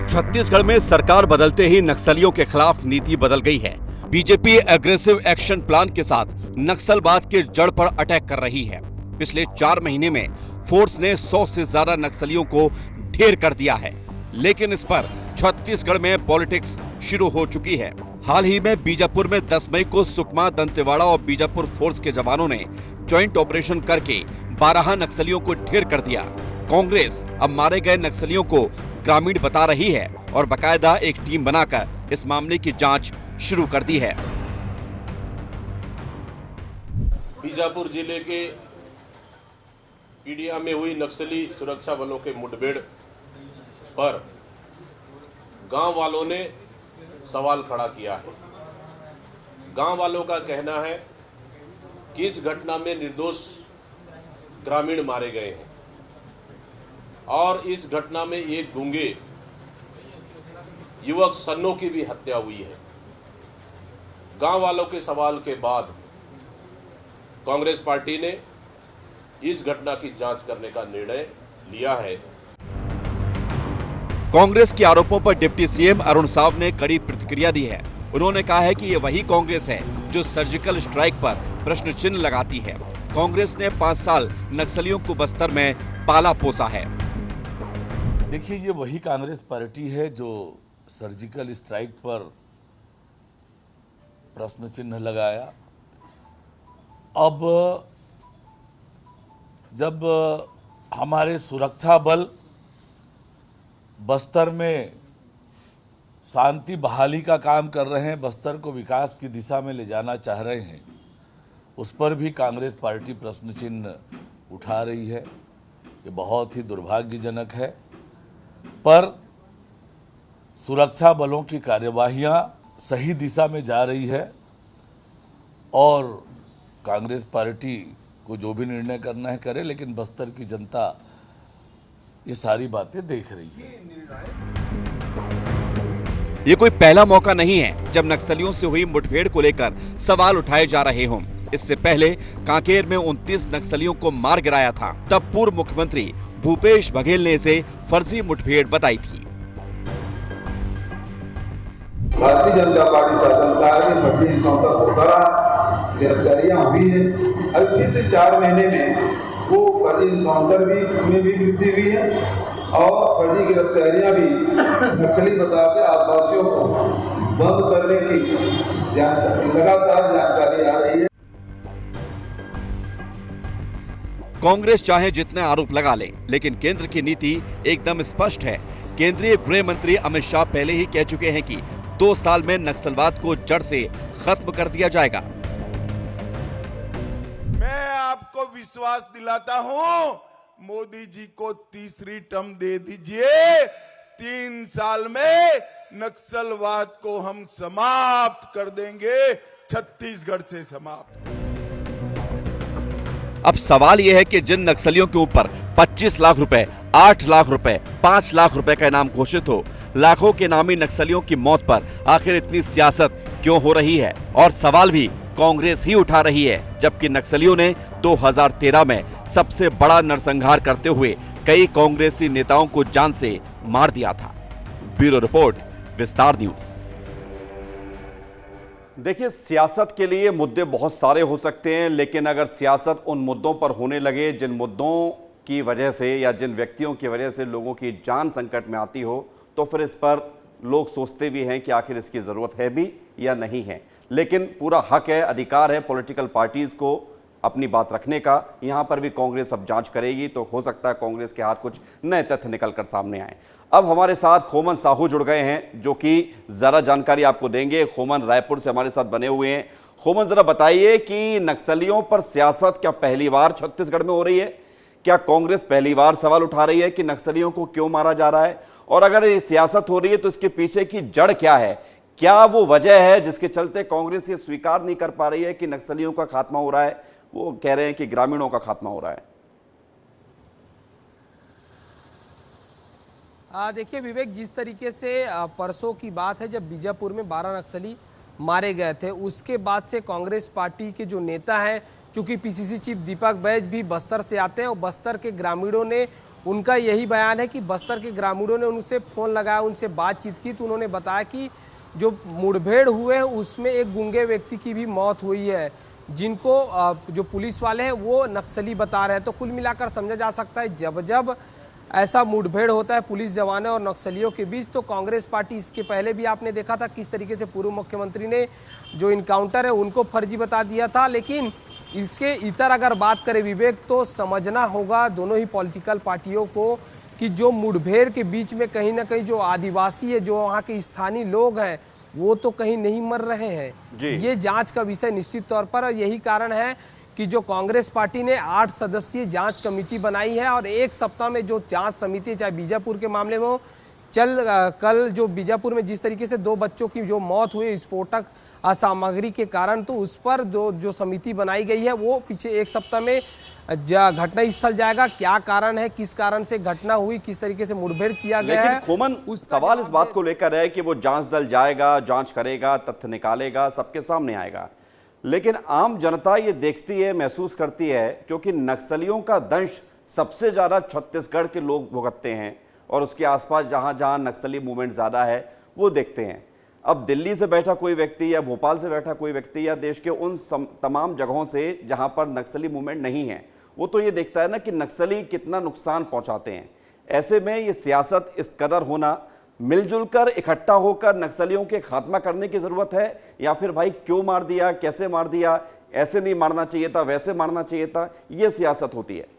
छत्तीसगढ़ में सरकार बदलते ही नक्सलियों के खिलाफ नीति बदल गई है। बीजेपी एग्रेसिव एक्शन प्लान के साथ नक्सलवाद के जड़ पर अटैक कर रही है। पिछले 4 महीने में फोर्स ने 100 से ज्यादा नक्सलियों को ढेर कर दिया है, लेकिन इस पर छत्तीसगढ़ में पॉलिटिक्स शुरू हो चुकी है। हाल ही में बीजापुर में 10 मई को सुकमा, दंतेवाड़ा और बीजापुर फोर्स के जवानों ने ज्वाइंट ऑपरेशन करके 12 नक्सलियों को ढेर कर दिया। कांग्रेस अब मारे गए नक्सलियों को ग्रामीण बता रही है और बकायदा एक टीम बनाकर इस मामले की जांच शुरू कर दी है। बीजापुर जिले के पीडिया में हुई नक्सली सुरक्षा बलों के मुठभेड़ पर गांव वालों ने सवाल खड़ा किया है। गांव वालों का कहना है कि इस घटना में निर्दोष ग्रामीण मारे गए हैं और इस घटना में एक गूंगे युवक सन्नो की भी हत्या हुई है। गांव वालों के सवाल के बाद कांग्रेस पार्टी ने इस घटना की जांच करने का निर्णय लिया है। कांग्रेस के आरोपों पर डिप्टी सीएम अरुण साव ने कड़ी प्रतिक्रिया दी है। उन्होंने कहा है कि ये वही कांग्रेस है जो सर्जिकल स्ट्राइक पर प्रश्न चिन्ह लगाती है। कांग्रेस ने 5 साल नक्सलियों को बस्तर में पाला पोसा है। देखिए, ये वही कांग्रेस पार्टी है जो सर्जिकल स्ट्राइक पर प्रश्न चिन्ह लगाया। अब जब हमारे सुरक्षा बल बस्तर में शांति बहाली का काम कर रहे हैं, बस्तर को विकास की दिशा में ले जाना चाह रहे हैं, उस पर भी कांग्रेस पार्टी प्रश्न चिन्ह उठा रही है। ये बहुत ही दुर्भाग्यजनक है, पर सुरक्षा बलों की कार्यवाहियां सही दिशा में जा रही है और कांग्रेस पार्टी को जो भी निर्णय करना है करे, लेकिन बस्तर की जनता ये सारी बातें देख रही है। ये कोई पहला मौका नहीं है जब नक्सलियों से हुई मुठभेड़ को लेकर सवाल उठाए जा रहे हों। इससे पहले कांकेर में 29 नक्सलियों को मार गिराया था। तब पूर्व मुख्यमंत्री भूपेश बघेल ने इसे फर्जी मुठभेड़ बताई थी। भारतीय जनता पार्टी शासनकाल में फर्जी इनकाउंटर होता रहा, गिरफ्तारियां हुई है। अब फिर से 4 महीने में वो फर्जी इनकाउंटर में भी वृद्धि हुई है और फर्जी गिरफ्तारियां भी नक्सली बता के आदिवासियों को बंद करने की लगातार जानकारी आ रही है। कांग्रेस चाहे जितने आरोप लगा ले, लेकिन केंद्र की नीति एकदम स्पष्ट है। केंद्रीय गृह मंत्री अमित शाह पहले ही कह चुके हैं कि 2 साल में नक्सलवाद को जड़ से खत्म कर दिया जाएगा। मैं आपको विश्वास दिलाता हूं, मोदी जी को तीसरी टर्म दे दीजिए, 3 साल में नक्सलवाद को हम समाप्त कर देंगे, छत्तीसगढ़ से समाप्त। अब सवाल यह है कि जिन नक्सलियों के ऊपर 25 लाख रुपए, 8 लाख रुपए, 5 लाख रुपए का इनाम घोषित हो, लाखों के नामी नक्सलियों की मौत पर आखिर इतनी सियासत क्यों हो रही है? और सवाल भी कांग्रेस ही उठा रही है, जबकि नक्सलियों ने 2013 में सबसे बड़ा नरसंहार करते हुए कई कांग्रेसी नेताओं को जान से मार दिया था। ब्यूरो रिपोर्ट, विस्तार न्यूज। देखिए, सियासत के लिए मुद्दे बहुत सारे हो सकते हैं, लेकिन अगर सियासत उन मुद्दों पर होने लगे जिन मुद्दों की वजह से या जिन व्यक्तियों की वजह से लोगों की जान संकट में आती हो, तो फिर इस पर लोग सोचते भी हैं कि आखिर इसकी ज़रूरत है भी या नहीं है। लेकिन पूरा हक है, अधिकार है पॉलिटिकल पार्टीज़ को अपनी बात रखने का। यहाँ पर भी कांग्रेस अब जांच करेगी, तो हो सकता है कांग्रेस के हाथ कुछ नए तथ्य निकल कर सामने आए। अब हमारे साथ खोमन साहू जुड़ गए हैं, जो कि ज़रा जानकारी आपको देंगे। खोमन रायपुर से हमारे साथ बने हुए हैं। खोमन, ज़रा बताइए कि नक्सलियों पर सियासत क्या पहली बार छत्तीसगढ़ में हो रही है? क्या कांग्रेस पहली बार सवाल उठा रही है कि नक्सलियों को क्यों मारा जा रहा है? और अगर ये सियासत हो रही है तो इसके पीछे की जड़ क्या है? क्या वो वजह है जिसके चलते कांग्रेस ये स्वीकार नहीं कर पा रही है कि नक्सलियों का खात्मा हो रहा है? वो कह रहे हैं कि ग्रामीणों का खात्मा हो रहा है। देखिए विवेक, जिस तरीके से परसों की बात है जब बीजापुर में 12 नक्सली मारे गए थे, उसके बाद से कांग्रेस पार्टी के जो नेता हैं, चूंकि पीसीसी चीफ दीपक बैज भी बस्तर से आते हैं और बस्तर के ग्रामीणों ने, उनका यही बयान है कि बस्तर के ग्रामीणों ने उनसे फ़ोन लगाया, उनसे बातचीत की, तो उन्होंने बताया कि जो मुठभेड़ हुए उसमें एक गूंगे व्यक्ति की भी मौत हुई है, जिनको जो पुलिस वाले हैं वो नक्सली बता रहे हैं। तो कुल मिलाकर समझा जा सकता है जब जब ऐसा मुठभेड़ होता है पुलिस जवानों और नक्सलियों के बीच, तो कांग्रेस पार्टी, इसके पहले भी आपने देखा था किस तरीके से पूर्व मुख्यमंत्री ने जो इनकाउंटर है उनको फर्जी बता दिया था। लेकिन इसके इतर अगर बात करें विवेक, तो समझना होगा दोनों ही पॉलिटिकल पार्टियों को कि जो मुठभेड़ के बीच में कहीं ना कहीं जो आदिवासी है, जो वहाँ के स्थानीय लोग हैं, वो तो कहीं नहीं मर रहे हैं। ये जांच का विषय निश्चित तौर पर, यही कारण है कि जो कांग्रेस पार्टी ने 8 सदस्यीय जांच कमेटी बनाई है और 1 सप्ताह में जो जांच समिति, चाहे बीजापुर के मामले में हो, कल जो बीजापुर में जिस तरीके से 2 बच्चों की जो मौत हुई विस्फोटक सामग्री के कारण, तो उस पर जो समिति बनाई गई है वो पीछे 1 सप्ताह में घटना स्थल जाएगा, क्या कारण है, किस कारण से घटना हुई, किस तरीके से मुठभेड़ किया गया है। खोमन, सवाल इस बात को लेकर है कि वो जांच दल जाएगा, जांच करेगा, तथ्य निकालेगा, सबके सामने आएगा, लेकिन आम जनता ये देखती है, महसूस करती है, क्योंकि नक्सलियों का दंश सबसे ज्यादा छत्तीसगढ़ के लोग भुगतते हैं और उसके आसपास जहां जहां नक्सली मूवमेंट ज्यादा है वो देखते हैं। अब दिल्ली से बैठा कोई व्यक्ति या भोपाल से बैठा कोई व्यक्ति या देश के उन तमाम जगहों से जहां पर नक्सली मूवमेंट नहीं है, वो तो ये देखता है ना कि नक्सली कितना नुकसान पहुंचाते हैं। ऐसे में ये सियासत इस कदर होना, मिलजुल कर इकट्ठा होकर नक्सलियों के खात्मा करने की जरूरत है, या फिर भाई क्यों मार दिया, कैसे मार दिया, ऐसे नहीं मारना चाहिए था, वैसे मारना चाहिए था, ये सियासत होती है।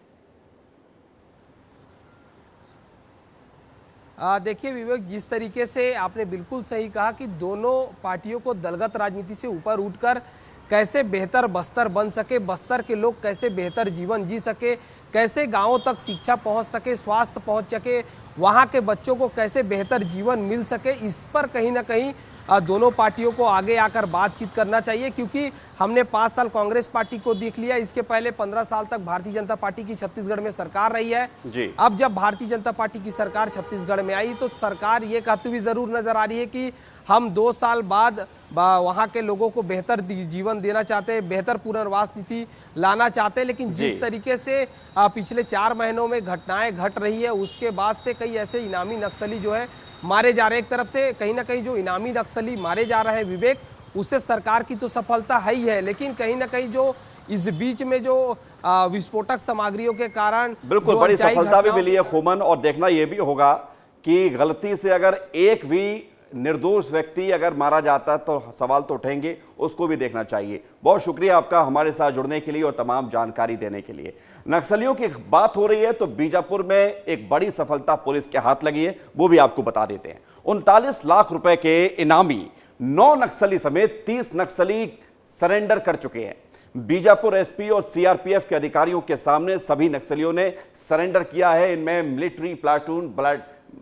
देखिए विवेक, जिस तरीके से आपने बिल्कुल सही कहा कि दोनों पार्टियों को दलगत राजनीति से ऊपर उठकर कैसे बेहतर बस्तर बन सके, बस्तर के लोग कैसे बेहतर जीवन जी सके, कैसे गांवों तक शिक्षा पहुंच सके, स्वास्थ्य पहुंच सके, वहां के बच्चों को कैसे बेहतर जीवन मिल सके, इस पर कहीं ना कहीं दोनों पार्टियों को आगे आकर बातचीत करना चाहिए। क्योंकि हमने 5 साल कांग्रेस पार्टी को देख लिया, इसके पहले 15 साल तक भारतीय जनता पार्टी की छत्तीसगढ़ में सरकार रही है जी। अब जब भारतीय जनता पार्टी की सरकार छत्तीसगढ़ में आई, तो सरकार ये कहती हुई जरूर नजर आ रही है कि हम 2 साल बाद वहां के लोगों को बेहतर जीवन देना चाहते हैं, बेहतर पुनर्वास नीति लाना चाहते हैं। लेकिन जिस तरीके से पिछले 4 महीनों में घटनाएं घट रही है, उसके बाद से कई ऐसे इनामी नक्सली जो है मारे जा रहे हैं। एक तरफ से कहीं ना कहीं जो इनामी नक्सली मारे जा रहे हैं विवेक, उससे सरकार की तो सफलता है ही है, लेकिन कहीं ना कहीं जो इस बीच में जो विस्फोटक सामग्रियों के कारण बिल्कुल बड़ी सफलता भी मिली है खुमन। और देखना यह भी होगा कि गलती से अगर एक भी निर्दोष व्यक्ति अगर मारा जाता है तो सवाल तो उठेंगे, उसको भी देखना चाहिए। बहुत शुक्रिया आपका हमारे साथ जुड़ने के लिए और तमाम जानकारी देने के लिए। नक्सलियों की बात हो रही है तो बीजापुर में एक बड़ी सफलता पुलिस के हाथ लगी है, वो भी आपको बता देते हैं। 39 लाख रुपए के इनामी 9 नक्सली समेत 30 नक्सली सरेंडर कर चुके हैं। बीजापुर एसपी और सीआरपीएफ के अधिकारियों के सामने सभी नक्सलियों ने सरेंडर किया है। इनमें मिलिट्री प्लाटून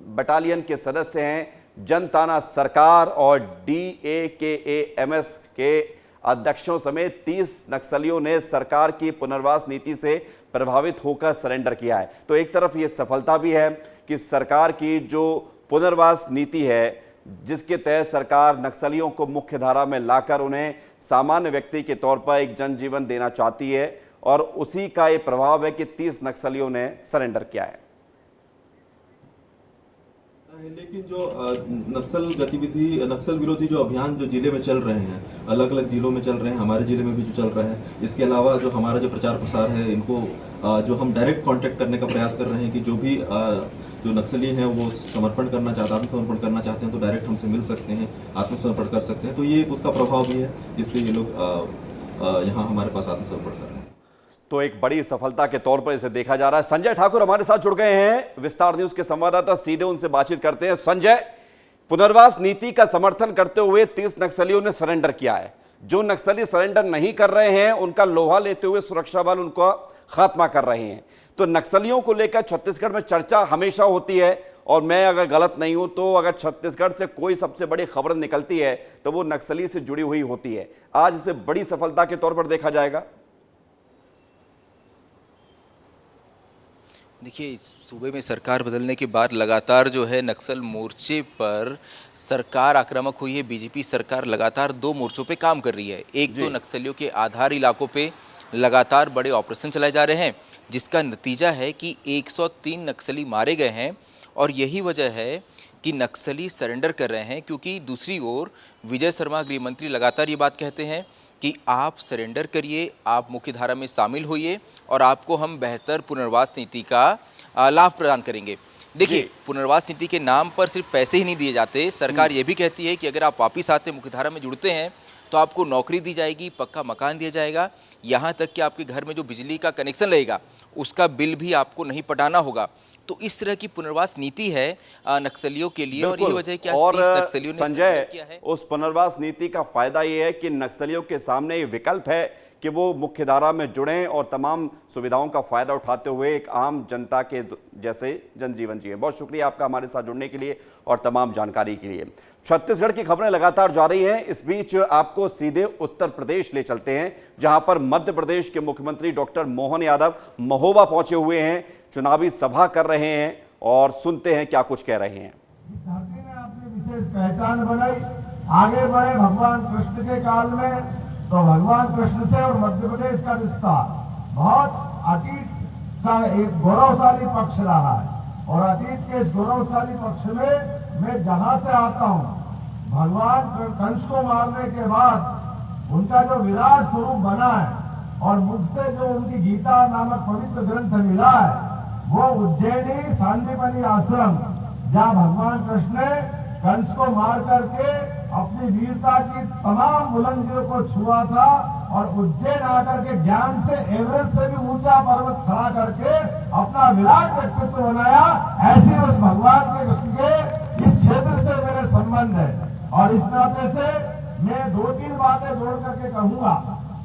बटालियन के सदस्य हैं, जनताना सरकार और DAKAMS के अध्यक्षों समेत 30 नक्सलियों ने सरकार की पुनर्वास नीति से प्रभावित होकर सरेंडर किया है। तो एक तरफ ये सफलता भी है कि सरकार की जो पुनर्वास नीति है, जिसके तहत सरकार नक्सलियों को मुख्य धारा में लाकर उन्हें सामान्य व्यक्ति के तौर पर एक जनजीवन देना चाहती है, और उसी का ये प्रभाव है कि 30 नक्सलियों ने सरेंडर किया है। लेकिन जो नक्सल गतिविधि, नक्सल विरोधी जो अभियान जो जिले में चल रहे हैं, अलग अलग जिलों में चल रहे हैं, हमारे जिले में भी जो चल रहे हैं, इसके अलावा जो हमारा जो प्रचार प्रसार है, इनको जो हम डायरेक्ट कांटेक्ट करने का प्रयास कर रहे हैं कि जो भी जो नक्सली हैं वो समर्पण करना चाहते हैं, आत्मसमर्पण करना चाहते हैं तो डायरेक्ट हमसे मिल सकते हैं, आत्मसमर्पण कर सकते हैं। तो ये उसका प्रभाव भी है जिससे ये लोग यहाँ हमारे पास आत्मसमर्पण कर रहे हैं। तो एक बड़ी सफलता के तौर पर इसे देखा जा रहा है। संजय ठाकुर हमारे साथ जुड़ गए हैं, विस्तार न्यूज के संवाददाता, सीधे उनसे बातचीत करते हैं। संजय, पुनर्वास नीति का समर्थन करते हुए 30 नक्सलियों ने सरेंडर किया है। जो नक्सली सरेंडर नहीं कर रहे हैं उनका लोहा लेते हुए सुरक्षा बल उनका खात्मा कर रहे हैं। तो नक्सलियों को लेकर छत्तीसगढ़ में चर्चा हमेशा होती है, और मैं अगर गलत नहीं हूं तो अगर छत्तीसगढ़ से कोई सबसे बड़ी खबर निकलती है तो वो नक्सली से जुड़ी हुई होती है। आज इसे बड़ी सफलता के तौर पर देखा जाएगा। देखिए, सूबे में सरकार बदलने के बाद लगातार जो है नक्सल मोर्चे पर सरकार आक्रामक हुई है। बीजेपी सरकार लगातार 2 मोर्चों पे काम कर रही है। एक तो नक्सलियों के आधार इलाकों पे लगातार बड़े ऑपरेशन चलाए जा रहे हैं, जिसका नतीजा है कि 103 नक्सली मारे गए हैं, और यही वजह है कि नक्सली सरेंडर कर रहे हैं। क्योंकि दूसरी ओर विजय शर्मा गृह मंत्री लगातार ये बात कहते हैं कि आप सरेंडर करिए, आप मुख्य धारा में शामिल होइए और आपको हम बेहतर पुनर्वास नीति का लाभ प्रदान करेंगे। देखिए, पुनर्वास नीति के नाम पर सिर्फ पैसे ही नहीं दिए जाते। सरकार ये भी कहती है कि अगर आप वापिस आते, मुख्य धारा में जुड़ते हैं, तो आपको नौकरी दी जाएगी, पक्का मकान दिया जाएगा, यहाँ तक कि आपके घर में जो बिजली का कनेक्शन रहेगा उसका बिल भी आपको नहीं पटाना होगा। तो इस तरह की पुनर्वास नीति है नक्सलियों के लिए, और यही वजह है कि आज 30 नक्सलियों ने संजय किया है। उस पुनर्वास नीति का फायदा ये है कि नक्सलियों के सामने ये विकल्प है कि वो मुख्य धारा में जुड़ें और तमाम सुविधाओं का फायदा उठाते हुए एक आम जनता के जैसे जनजीवन जिए। बहुत शुक्रिया आपका हमारे साथ जुड़ने के लिए और तमाम जानकारी के लिए। छत्तीसगढ़ की खबरें लगातार जा रही हैं। इस बीच आपको सीधे उत्तर प्रदेश ले चलते हैं, जहां पर मध्य प्रदेश के मुख्यमंत्री डॉक्टर मोहन यादव महोबा पहुंचे हुए हैं, चुनावी सभा कर रहे हैं, और सुनते हैं क्या कुछ कह रहे हैं। इस धरती में अपनी विशेष पहचान बनाई, आगे बढ़े भगवान कृष्ण के काल में, तो भगवान कृष्ण से और मध्य प्रदेश का रिश्ता बहुत अतीत का एक गौरवशाली पक्ष रहा है, और अतीत के इस गौरवशाली पक्ष में मैं जहां से आता हूं, भगवान कंस को मारने के बाद उनका जो विराट स्वरूप बना है और मुझसे जो उनकी गीता नामक पवित्र ग्रंथ मिला है, वो उज्जैनी सांदीपनी आश्रम, जहां भगवान कृष्ण ने कंस को मार करके अपनी वीरता की तमाम बुलंदियों को छुआ था, और उज्जैन आकर के ज्ञान से एवरेस्ट से भी ऊंचा पर्वत खड़ा करके अपना विराट व्यक्तित्व बनाया। ऐसे उस भगवान के कृष्ण के इस क्षेत्र से मेरे संबंध है, और इस नाते से मैं 2-3 बातें जोड़ करके कहूंगा।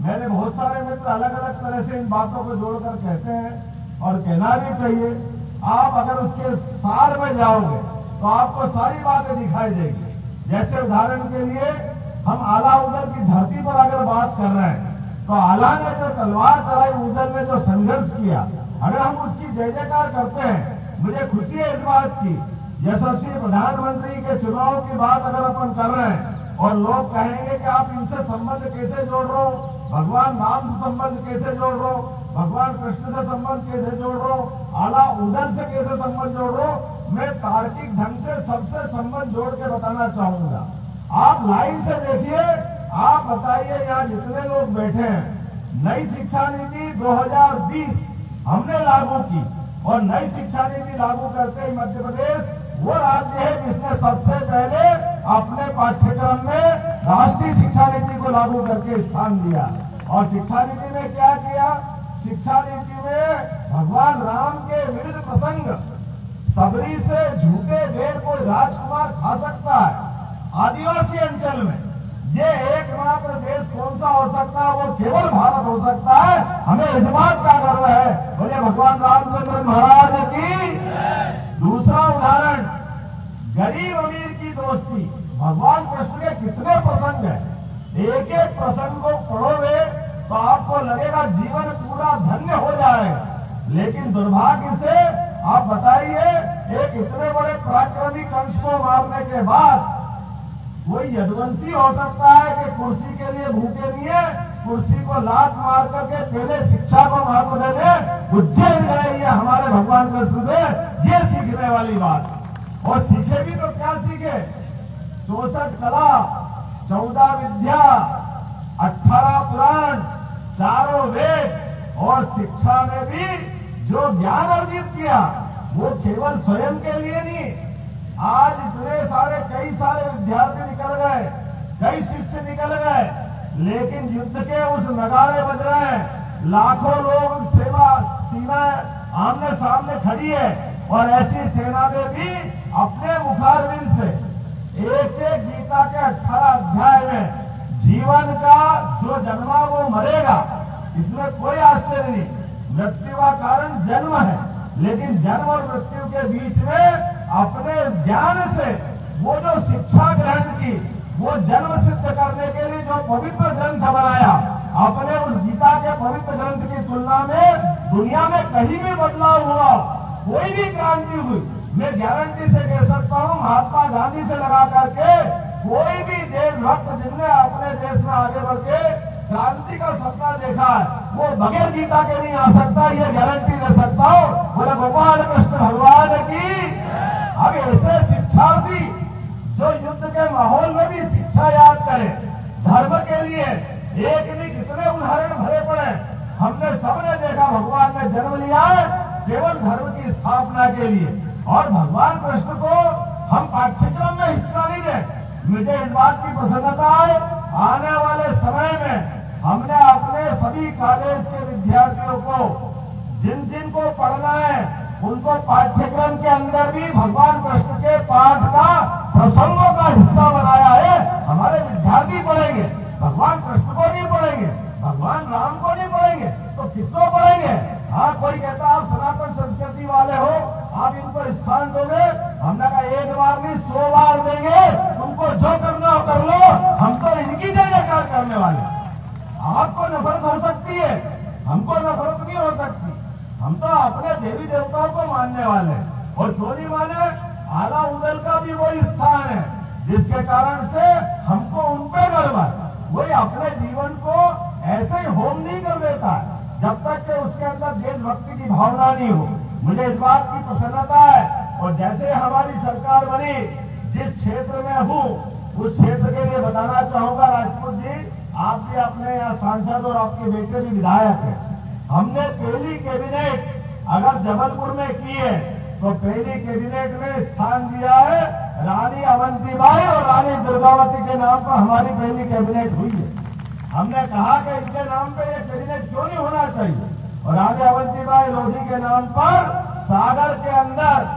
मैंने बहुत सारे मित्र अलग अलग तरह से इन बातों को जोड़कर कहते हैं, और कहना भी चाहिए। आप अगर उसके सार में जाओगे तो आपको सारी बातें दिखाई देगी। जैसे उदाहरण के लिए हम आला उदल की धरती पर अगर बात कर रहे हैं, तो आला ने जो तलवार चलाई, उदल ने जो संघर्ष किया, अगर हम उसकी जय जयकार करते हैं, मुझे खुशी है इस बात की। यशस्वी प्रधानमंत्री के चुनाव की बात अगर अपन कर रहे हैं और लोग कहेंगे कि आप इनसे संबंध कैसे जोड़ रहे हो, भगवान राम से संबंध कैसे जोड़ रहे हो, भगवान कृष्ण से संबंध कैसे जोड़ रहे हो, आला उदल से कैसे संबंध जोड़ रहे हो, मैं तार्किक ढंग से सबसे संबंध जोड़ के बताना चाहूंगा। आप लाइन से देखिए, आप बताइए यहाँ जितने लोग बैठे हैं, नई शिक्षा नीति 2020 हमने लागू की और नई शिक्षा नीति लागू करते ही मध्य प्रदेश वो राज्य है जिसने सबसे पहले अपने पाठ्यक्रम में राष्ट्रीय शिक्षा नीति को लागू करके स्थान दिया। और शिक्षा नीति में क्या किया? शिक्षा नीति में भगवान राम के विविध प्रसंग, सबरी से झूठे बेर कोई राजकुमार खा सकता है, आदिवासी अंचल में ये एकमात्र देश कौन सा हो सकता है? वो केवल भारत हो सकता है। हमें इस बात का गर्व है। बोले भगवान रामचंद्र महाराज की। दूसरा उदाहरण, गरीब अमीर की दोस्ती। भगवान कृष्ण के कितने प्रसंग हैं, एक एक प्रसंग को पढ़ोगे तो आपको लगेगा जीवन पूरा धन्य हो जाएगा। लेकिन दुर्भाग्य से आप बताइए, एक इतने बड़े पराक्रमी कंस को मारने के बाद कोई यदुवंशी हो सकता है कि कुर्सी के लिए भूखे नहीं है, कुर्सी को लात मार करके पहले शिक्षा को महत्व देने उज्जैन गए। ये हमारे भगवान कृष्ण से ये सीखने वाली बात। और सीखे भी तो क्या सीखे? 64 कला, 14 विद्या, 18 पुराण, 4 वेद और शिक्षा में भी जो ज्ञान अर्जित किया वो केवल स्वयं के लिए नहीं। आज इतने सारे कई सारे विद्यार्थी निकल गए, कई शिष्य निकल गए, लेकिन युद्ध के उस नगाड़े बज रहे हैं, लाखों लोग सीना आमने सामने खड़ी है। और ऐसी सेना में भी अपने मुखारबिंद से एक एक गीता के 18 अध्याय में जीवन का जो जन्मा वो मरेगा, इसमें कोई आश्चर्य नहीं। मृत्यु का कारण जन्म है, लेकिन जन्म और मृत्यु के बीच में अपने ज्ञान से वो जो शिक्षा ग्रहण की, वो जन्म सिद्ध करने के लिए जो पवित्र ग्रंथ बनाया, अपने उस गीता के पवित्र ग्रंथ की तुलना में दुनिया में कहीं भी बदलाव हुआ, कोई भी क्रांति हुई, मैं गारंटी से कह सकता हूँ महात्मा गांधी से लगा करके कोई भी देशभक्त जिनने अपने देश में आगे बढ़ के क्रांति का सपना देखा है, वो बगैर गीता के नहीं आ सकता, ये गारंटी दे सकता हूँ। बोले गोपाल कृष्ण भगवान की। अब ऐसे शिक्षार्थी जो युद्ध के माहौल में भी शिक्षा याद करें, धर्म के लिए एक नहीं कितने उदाहरण भरे पड़े। हमने सबने देखा भगवान ने जन्म लिया है केवल धर्म की स्थापना के लिए, और भगवान कृष्ण को हम पाठ्यक्रम में हिस्सा नहीं दें। मुझे इस बात की प्रसन्नता है, आने वाले समय में हमने अपने सभी कॉलेज के विद्यार्थियों को जिन जिन को पढ़ना है उनको पाठ्यक्रम के अंदर भी भगवान कृष्ण के पाठ का प्रसंगों का हिस्सा बनाया है। हमारे विद्यार्थी पढ़ेंगे, भगवान कृष्ण को नहीं पढ़ेंगे, भगवान राम को नहीं पढ़ेंगे तो किसको पढ़ेंगे? हाँ, कोई कहता आप सनातन संस्कृति वाले हो, आप इनको स्थान दोगे। हमने कहा एक बार नहीं 100 बार देंगे, तुमको जो करना हो कर लो, हम तो इनकी जय जयकार करने वाले। आपको नफरत हो सकती है, हमको नफरत नहीं हो सकती। हम तो अपने देवी देवताओं को मानने वाले, और क्यों नहीं माने? आला उदल का भी वही स्थान है जिसके कारण से हमको उन पे गर्व है। वही अपने जीवन को ऐसे ही होम नहीं कर देता जब तक कि उसके अंदर देशभक्ति की भावना नहीं हो। मुझे इस बात की प्रसन्नता है, और जैसे हमारी सरकार बनी, जिस क्षेत्र में हूँ उस क्षेत्र के लिए बताना चाहूंगा राजपूत जी, आप भी अपने यहाँ सांसद और आपके बेटे भी विधायक हैं। हमने पहली कैबिनेट अगर जबलपुर में की है तो पहली कैबिनेट में स्थान दिया है रानी अवंतीबाई और रानी दुर्गावती के नाम पर हमारी पहली कैबिनेट हुई है। हमने कहा कि इनके नाम पे ये कैबिनेट क्यों नहीं होना चाहिए, और रानी अवंतीबाई लोधी के नाम पर सागर के अंदर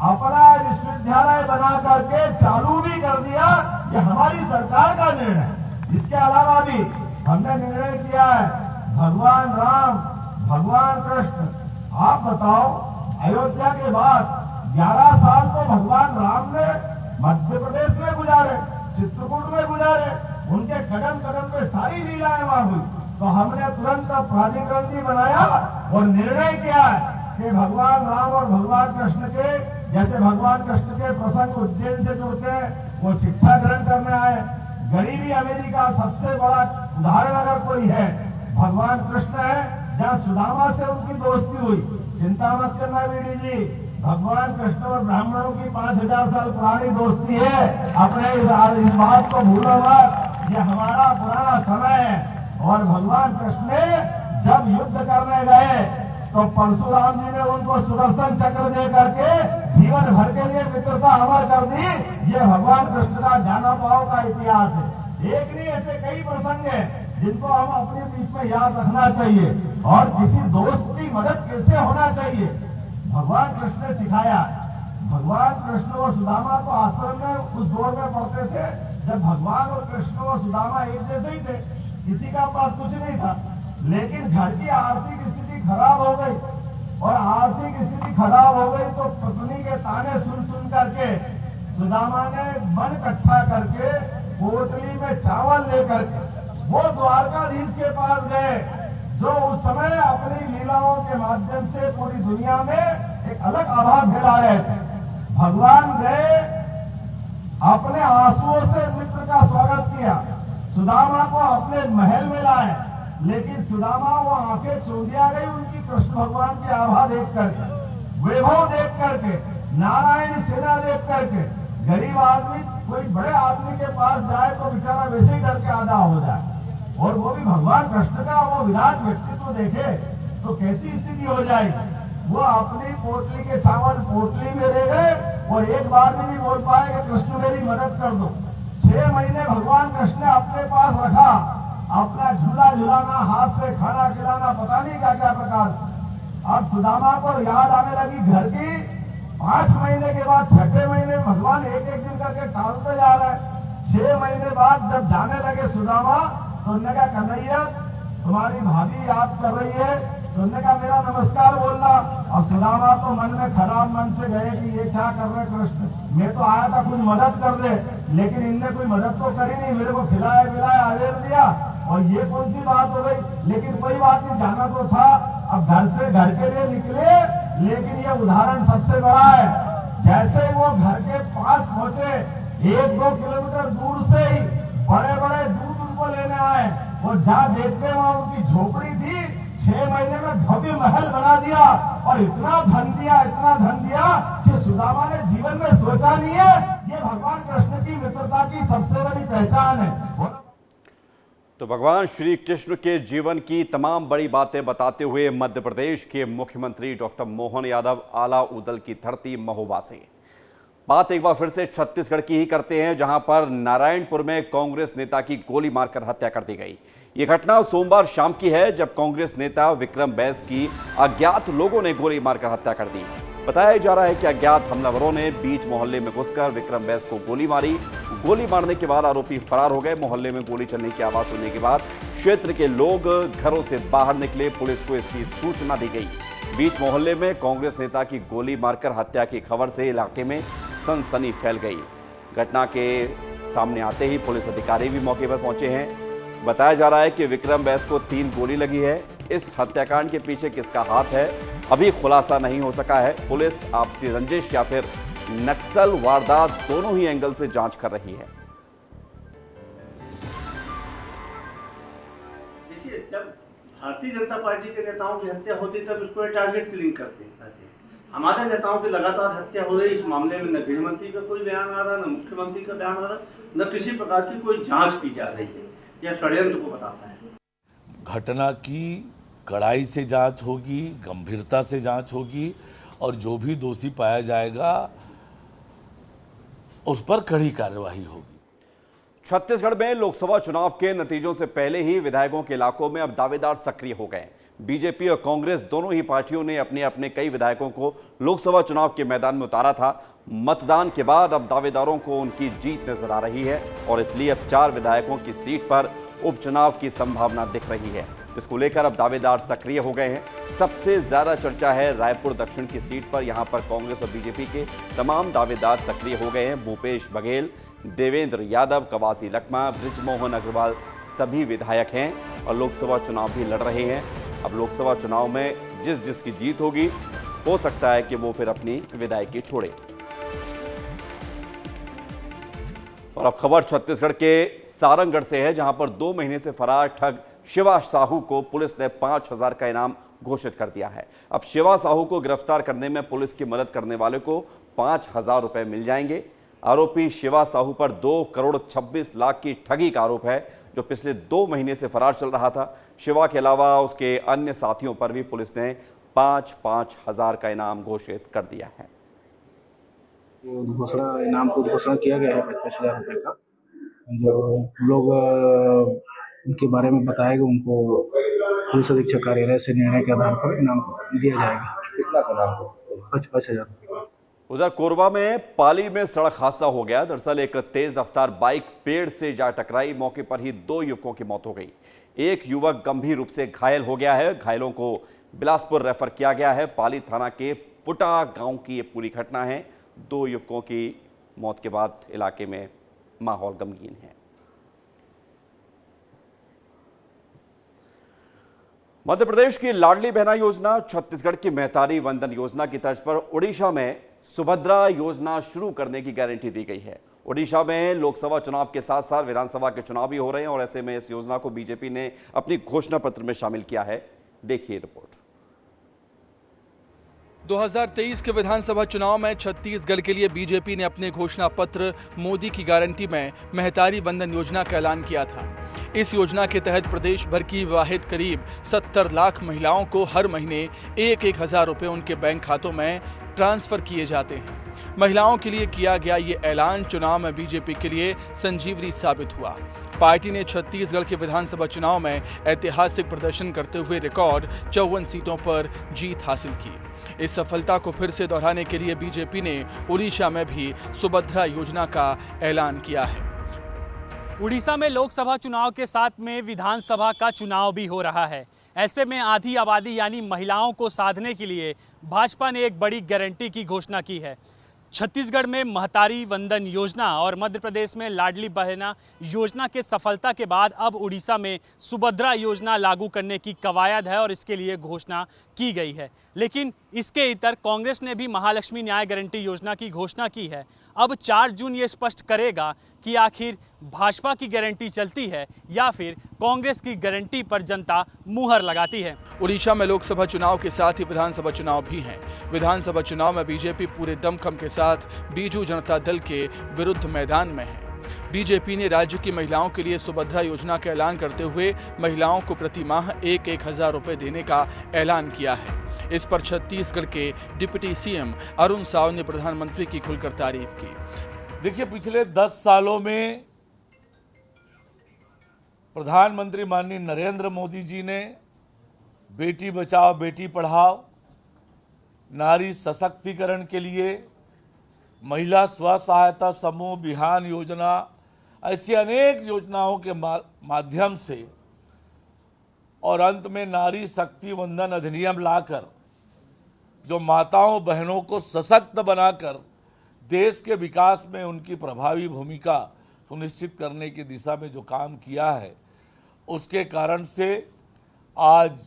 अपना विश्वविद्यालय बना करके चालू भी कर दिया। ये हमारी सरकार का निर्णय। इसके अलावा भी हमने निर्णय किया है भगवान राम, भगवान कृष्ण, आप बताओ अयोध्या के बाद 11 साल तो भगवान राम ने मध्य प्रदेश में गुजारे, चित्रकूट में गुजारे, उनके कदम कदम पे सारी लीलाएं वहां हुई। तो हमने तुरंत प्राधिकरण भी बनाया और निर्णय किया है कि भगवान राम और भगवान कृष्ण के जैसे भगवान कृष्ण के प्रसंग उज्जैन से जुड़ते हैं, वो शिक्षा ग्रहण करने आए। गरीबी अमीरी का सबसे बड़ा उदाहरण अगर कोई है भगवान कृष्ण है। जहाँ सुदामा से उनकी दोस्ती हुई, चिंता मत करना बीडी जी, भगवान कृष्ण और ब्राह्मणों की 5000 साल पुरानी दोस्ती है। अपने इस बात को भूलो मत, ये हमारा पुराना समय है। और भगवान कृष्ण ने जब युद्ध करने गए तो परशुराम जी ने उनको सुदर्शन चक्र दे करके जीवन भर के लिए मित्रता अमर कर दी। ये भगवान कृष्ण का जाना पाओ का इतिहास है। एक नहीं, ऐसे कई प्रसंग हैं जिनको हम अपने बीच में याद रखना चाहिए। और किसी दोस्त की मदद कैसे होना चाहिए, भगवान कृष्ण ने सिखाया। भगवान कृष्ण और सुदामा तो आश्रम में उस दौर में पढ़ते थे जब भगवान और कृष्ण और सुदामा एक जैसे ही थे, किसी का पास कुछ नहीं था। लेकिन घर की आर्थिक स्थिति खराब हो गई, और आर्थिक स्थिति खराब हो गई तो पत्नी के ताने सुन सुन करके सुदामा ने मन इकट्ठा करके पोटली में चावल लेकर के वो द्वारकाधीश के पास गए, जो उस समय अपनी लीलाओं के माध्यम से पूरी दुनिया में एक अलग आभा फैला रहे थे। भगवान गए, अपने आंसुओं से मित्र का स्वागत किया, सुदामा को अपने महल में लाए। लेकिन सुदामा वो आंखें चौंधिया गई उनकी कृष्ण भगवान की आभा देख करके, वैभव देख करके, नारायण सेना देख करके। गरीब आदमी कोई बड़े आदमी के पास जाए तो बेचारा वैसे ही डर के आधा हो जाए, और वो भी भगवान कृष्ण का वो विराट व्यक्तित्व देखे तो कैसी स्थिति हो जाएगी। वो अपनी पोटली के चावल पोटली में ले गए और एक बार भी नहीं बोल पाए कि कृष्ण मेरी मदद कर दो। 6 महीने भगवान कृष्ण ने अपने पास रखा, अपना झूला झुलाना, हाथ से खाना खिलाना, पता नहीं क्या क्या प्रकार से। अब सुदामा को याद आने लगी घर की। 5 महीने के बाद 6ठे महीने भगवान एक एक दिन करके टालते जा रहे हैं। 6 महीने बाद जब जाने लगे सुदामा तो उन्होंने कहा, कन्हैया तुम्हारी भाभी याद कर रही है। तो उन्होंने कहा मेरा नमस्कार बोलना। और सुदामा तो मन में खराब मन से गए कि ये क्या कर रहे कृष्ण, मैं तो आया था कुछ मदद कर दे, लेकिन इनने कोई मदद तो करी नहीं, मेरे को खिलाया पिलाया आवेर दिया, और ये कौन सी बात हो गई। लेकिन कोई बात नहीं, जाना तो था। अब घर से घर के लिए निकले, लेकिन ये उदाहरण सबसे बड़ा है। जैसे वो घर के पास पहुंचे, 1-2 किलोमीटर दूर से ही बड़े बड़े दूध उनको लेने आए, और जहां देखते वहां उनकी झोपड़ी थी। 6 महीने में भव्य महल बना दिया, और इतना धन दिया कि सुदामा ने जीवन में सोचा नहीं है। ये भगवान कृष्ण की मित्रता की सबसे बड़ी पहचान है। तो भगवान श्री कृष्ण के जीवन की तमाम बड़ी बातें बताते हुए मध्य प्रदेश के मुख्यमंत्री डॉक्टर मोहन यादव आला उदल की धरती महोबा से बात एक बार फिर से छत्तीसगढ़ की ही करते हैं, जहां पर नारायणपुर में कांग्रेस नेता की गोली मारकर हत्या कर दी गई। ये घटना सोमवार शाम की है, जब कांग्रेस नेता विक्रम बैस की अज्ञात लोगों ने गोली मारकर हत्या कर दी। बताया जा रहा है कि अज्ञात हमलावरों ने बीच मोहल्ले में घुसकर विक्रम बैस को गोली मारी। गोली मारने के बाद आरोपी फरार हो गए। मोहल्ले में गोली चलने की आवाज सुनने के बाद क्षेत्र के लोग घरों से बाहर निकले, पुलिस को इसकी सूचना दी गई। बीच मोहल्ले में कांग्रेस नेता की गोली मारकर हत्या की खबर से इलाके में सनसनी फैल गई। घटना के सामने आते ही पुलिस अधिकारी भी मौके पर पहुंचे हैं। बताया जा रहा है कि विक्रम बैस को 3 गोली लगी है। इस हत्याकांड के पीछे किसका हाथ है, अभी खुलासा नहीं हो सका है। पुलिस आपसी रंजिश या फिर नक्सल वारदात, दोनों ही एंगल से जांच कर रही है। देखिए, जब भारतीय जनता पार्टी के नेताओं की हत्या होती तब उसको टारगेट किलिंग करते। हमारे नेताओं की लगातार हत्या हो रही, इस मामले में न गृहमंत्री का कोई बयान आ रहा, न मुख्यमंत्री का बयान आ रहा, न किसी प्रकार की कोई जांच की जा रही है। यह षड्यंत्र को बताता है। घटना की कड़ाई से जांच होगी, गंभीरता से जांच होगी, और जो भी दोषी पाया जाएगा उस पर कड़ी कार्रवाई होगी। छत्तीसगढ़ में लोकसभा चुनाव के नतीजों से पहले ही विधायकों के इलाकों में अब दावेदार सक्रिय हो गए। बीजेपी और कांग्रेस दोनों ही पार्टियों ने अपने अपने कई विधायकों को लोकसभा चुनाव के मैदान में उतारा था। मतदान के बाद अब दावेदारों को उनकी जीत नजर आ रही है, और इसलिए अब 4 विधायकों की सीट पर उपचुनाव की संभावना दिख रही है। इसको लेकर अब दावेदार सक्रिय हो गए हैं। सबसे ज्यादा चर्चा है रायपुर दक्षिण की सीट पर। यहां पर कांग्रेस और बीजेपी के तमाम दावेदार सक्रिय हो गए हैं। भूपेश बघेल, देवेंद्र यादव, कवासी लखमा, बृजमोहन अग्रवाल सभी विधायक हैं और लोकसभा चुनाव भी लड़ रहे हैं। अब लोकसभा चुनाव में जिसकी जीत होगी, हो सकता है कि वो फिर अपनी विधायकी छोड़े। और अब खबर छत्तीसगढ़ के सारंगढ़ से है, जहां पर 2 महीने से फरार ठग शिवा साहू को पुलिस ने 5000 का इनाम घोषित कर दिया है। अब शिवा साहू को गिरफ्तार करने में पुलिस की मदद करने वाले को 5,000 रुपए मिल जाएंगे। आरोपी शिवा साहू पर 2 करोड़ 26 लाख की ठगी का आरोप है, जो पिछले 2 महीने से फरार चल रहा था। शिवा के अलावा उसके अन्य साथियों पर भी पुलिस ने 5-5 हजार का इनाम घोषित कर दिया है। इनाम को घोषणा किया गया है 25,000 रुपये का। जो लोग उनके बारे में बताएगा, उनको पुलिस अधीक्षक कार्यालय से निर्णय के आधार पर इनाम दिया जाएगा। कितना इनाम? 25,000 रुपये। उधर कोरबा में पाली में सड़क हादसा हो गया। दरअसल एक तेज रफ्तार बाइक पेड़ से जा टकराई। मौके पर ही 2 युवकों की मौत हो गई। एक युवक गंभीर रूप से घायल हो गया है। घायलों को बिलासपुर रेफर किया गया है। पाली थाना के पुटा गांव की ये पूरी घटना है। 2 युवकों की मौत के बाद इलाके में माहौल गमगीन है। मध्य प्रदेश की लाडली बहना योजना, छत्तीसगढ़ की महतारी वंदन योजना की तर्ज पर उड़ीसा में सुभद्रा योजना शुरू करने की गारंटी दी गई है। उड़ीसा में लोकसभा चुनाव के साथ साथ विधानसभा के चुनाव भी हो रहे हैं और ऐसे में इस योजना को बीजेपी ने अपनी घोषणा पत्र में शामिल किया है। देखिए रिपोर्ट। 2023 के विधानसभा चुनाव में छत्तीसगढ़ के लिए बीजेपी ने अपने घोषणा पत्र मोदी की गारंटी में महतारी वंदन योजना का ऐलान किया था। इस योजना के तहत प्रदेश भर की विवाहित करीब 70 लाख महिलाओं को हर महीने 1-1 हजार रुपए उनके बैंक खातों में ट्रांसफर किए जाते हैं। महिलाओं के लिए किया गया ये ऐलान चुनाव में बीजेपी के लिए संजीवनी साबित हुआ। पार्टी ने छत्तीसगढ़ के विधानसभा चुनाव में ऐतिहासिक प्रदर्शन करते हुए रिकॉर्ड 54 सीटों पर जीत हासिल की। इस सफलता को फिर से दोहराने के लिए बीजेपी ने उड़ीसा में भी सुभद्रा योजना का ऐलान किया है। उड़ीसा में लोकसभा चुनाव के साथ में विधानसभा का चुनाव भी हो रहा है। ऐसे में आधी आबादी यानी महिलाओं को साधने के लिए भाजपा ने एक बड़ी गारंटी की घोषणा की है। छत्तीसगढ़ में महतारी वंदन योजना और मध्य प्रदेश में लाडली बहना योजना के सफलता के बाद अब उड़ीसा में सुभद्रा योजना लागू करने की कवायद है और इसके लिए घोषणा की गई है। लेकिन इसके इतर कांग्रेस ने भी महालक्ष्मी न्याय गारंटी योजना की घोषणा की है। अब 4 जून ये स्पष्ट करेगा कि आखिर भाजपा की गारंटी चलती है या फिर कांग्रेस की गारंटी पर जनता मुहर लगाती है। उड़ीसा में लोकसभा चुनाव के साथ ही विधानसभा चुनाव भी हैं। विधानसभा चुनाव में बीजेपी पूरे दमखम के साथ बीजू जनता दल के विरुद्ध मैदान में है। बीजेपी ने राज्य की महिलाओं के लिए सुभद्रा योजना का ऐलान करते हुए महिलाओं को प्रति माह 1-1 हजार रुपए देने का ऐलान किया है। इस पर छत्तीसगढ़ के डिप्टी सीएम अरुण साव ने प्रधानमंत्री की खुलकर तारीफ की। देखिए, पिछले 10 सालों में प्रधानमंत्री माननीय नरेंद्र मोदी जी ने बेटी बचाओ बेटी पढ़ाओ, नारी सशक्तिकरण के लिए महिला स्व सहायता समूह, बिहान योजना, ऐसी अनेक योजनाओं के माध्यम से और अंत में नारी शक्ति वंदन अधिनियम लाकर जो माताओं बहनों को सशक्त बनाकर देश के विकास में उनकी प्रभावी भूमिका सुनिश्चित करने की दिशा में जो काम किया है, उसके कारण से आज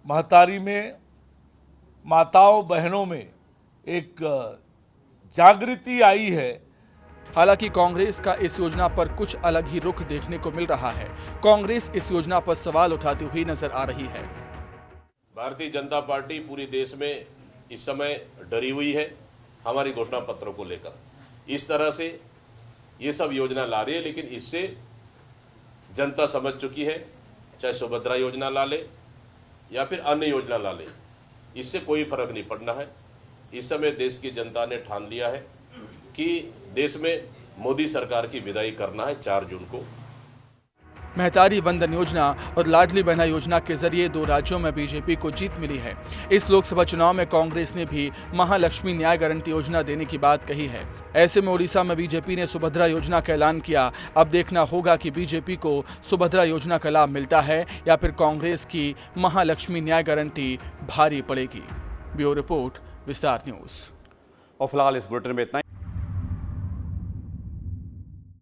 महतारी में माताओं बहनों में एक जागृति आई है। हालांकि कांग्रेस का इस योजना पर कुछ अलग ही रुख देखने को मिल रहा है। कांग्रेस इस योजना पर सवाल उठाती हुई नजर आ रही है। भारतीय जनता पार्टी पूरे देश में इस समय डरी हुई है हमारी घोषणा पत्रों को लेकर। इस तरह से ये सब योजना ला रही है, लेकिन इससे जनता समझ चुकी है, चाहे सुभद्रा योजना ला ले या फिर अन्य योजना ला ले, इससे कोई फर्क नहीं पड़ना है। इस समय देश की जनता ने ठान लिया है कि देश में मोदी सरकार की विदाई करना है 4 जून को। महतारी वंदन योजना और लाडली बहना योजना के जरिए 2 राज्यों में बीजेपी को जीत मिली है। इस लोकसभा चुनाव में कांग्रेस ने भी महालक्ष्मी न्याय गारंटी योजना देने की बात कही है। ऐसे में उड़ीसा में बीजेपी ने सुभद्रा योजना का ऐलान किया। अब देखना होगा कि बीजेपी को सुभद्रा योजना का लाभ मिलता है या फिर कांग्रेस की महालक्ष्मी न्याय गारंटी भारी पड़ेगी। ब्यूरो रिपोर्ट, विस्तार न्यूज। और फिलहाल इस बुलेटिन में इतना।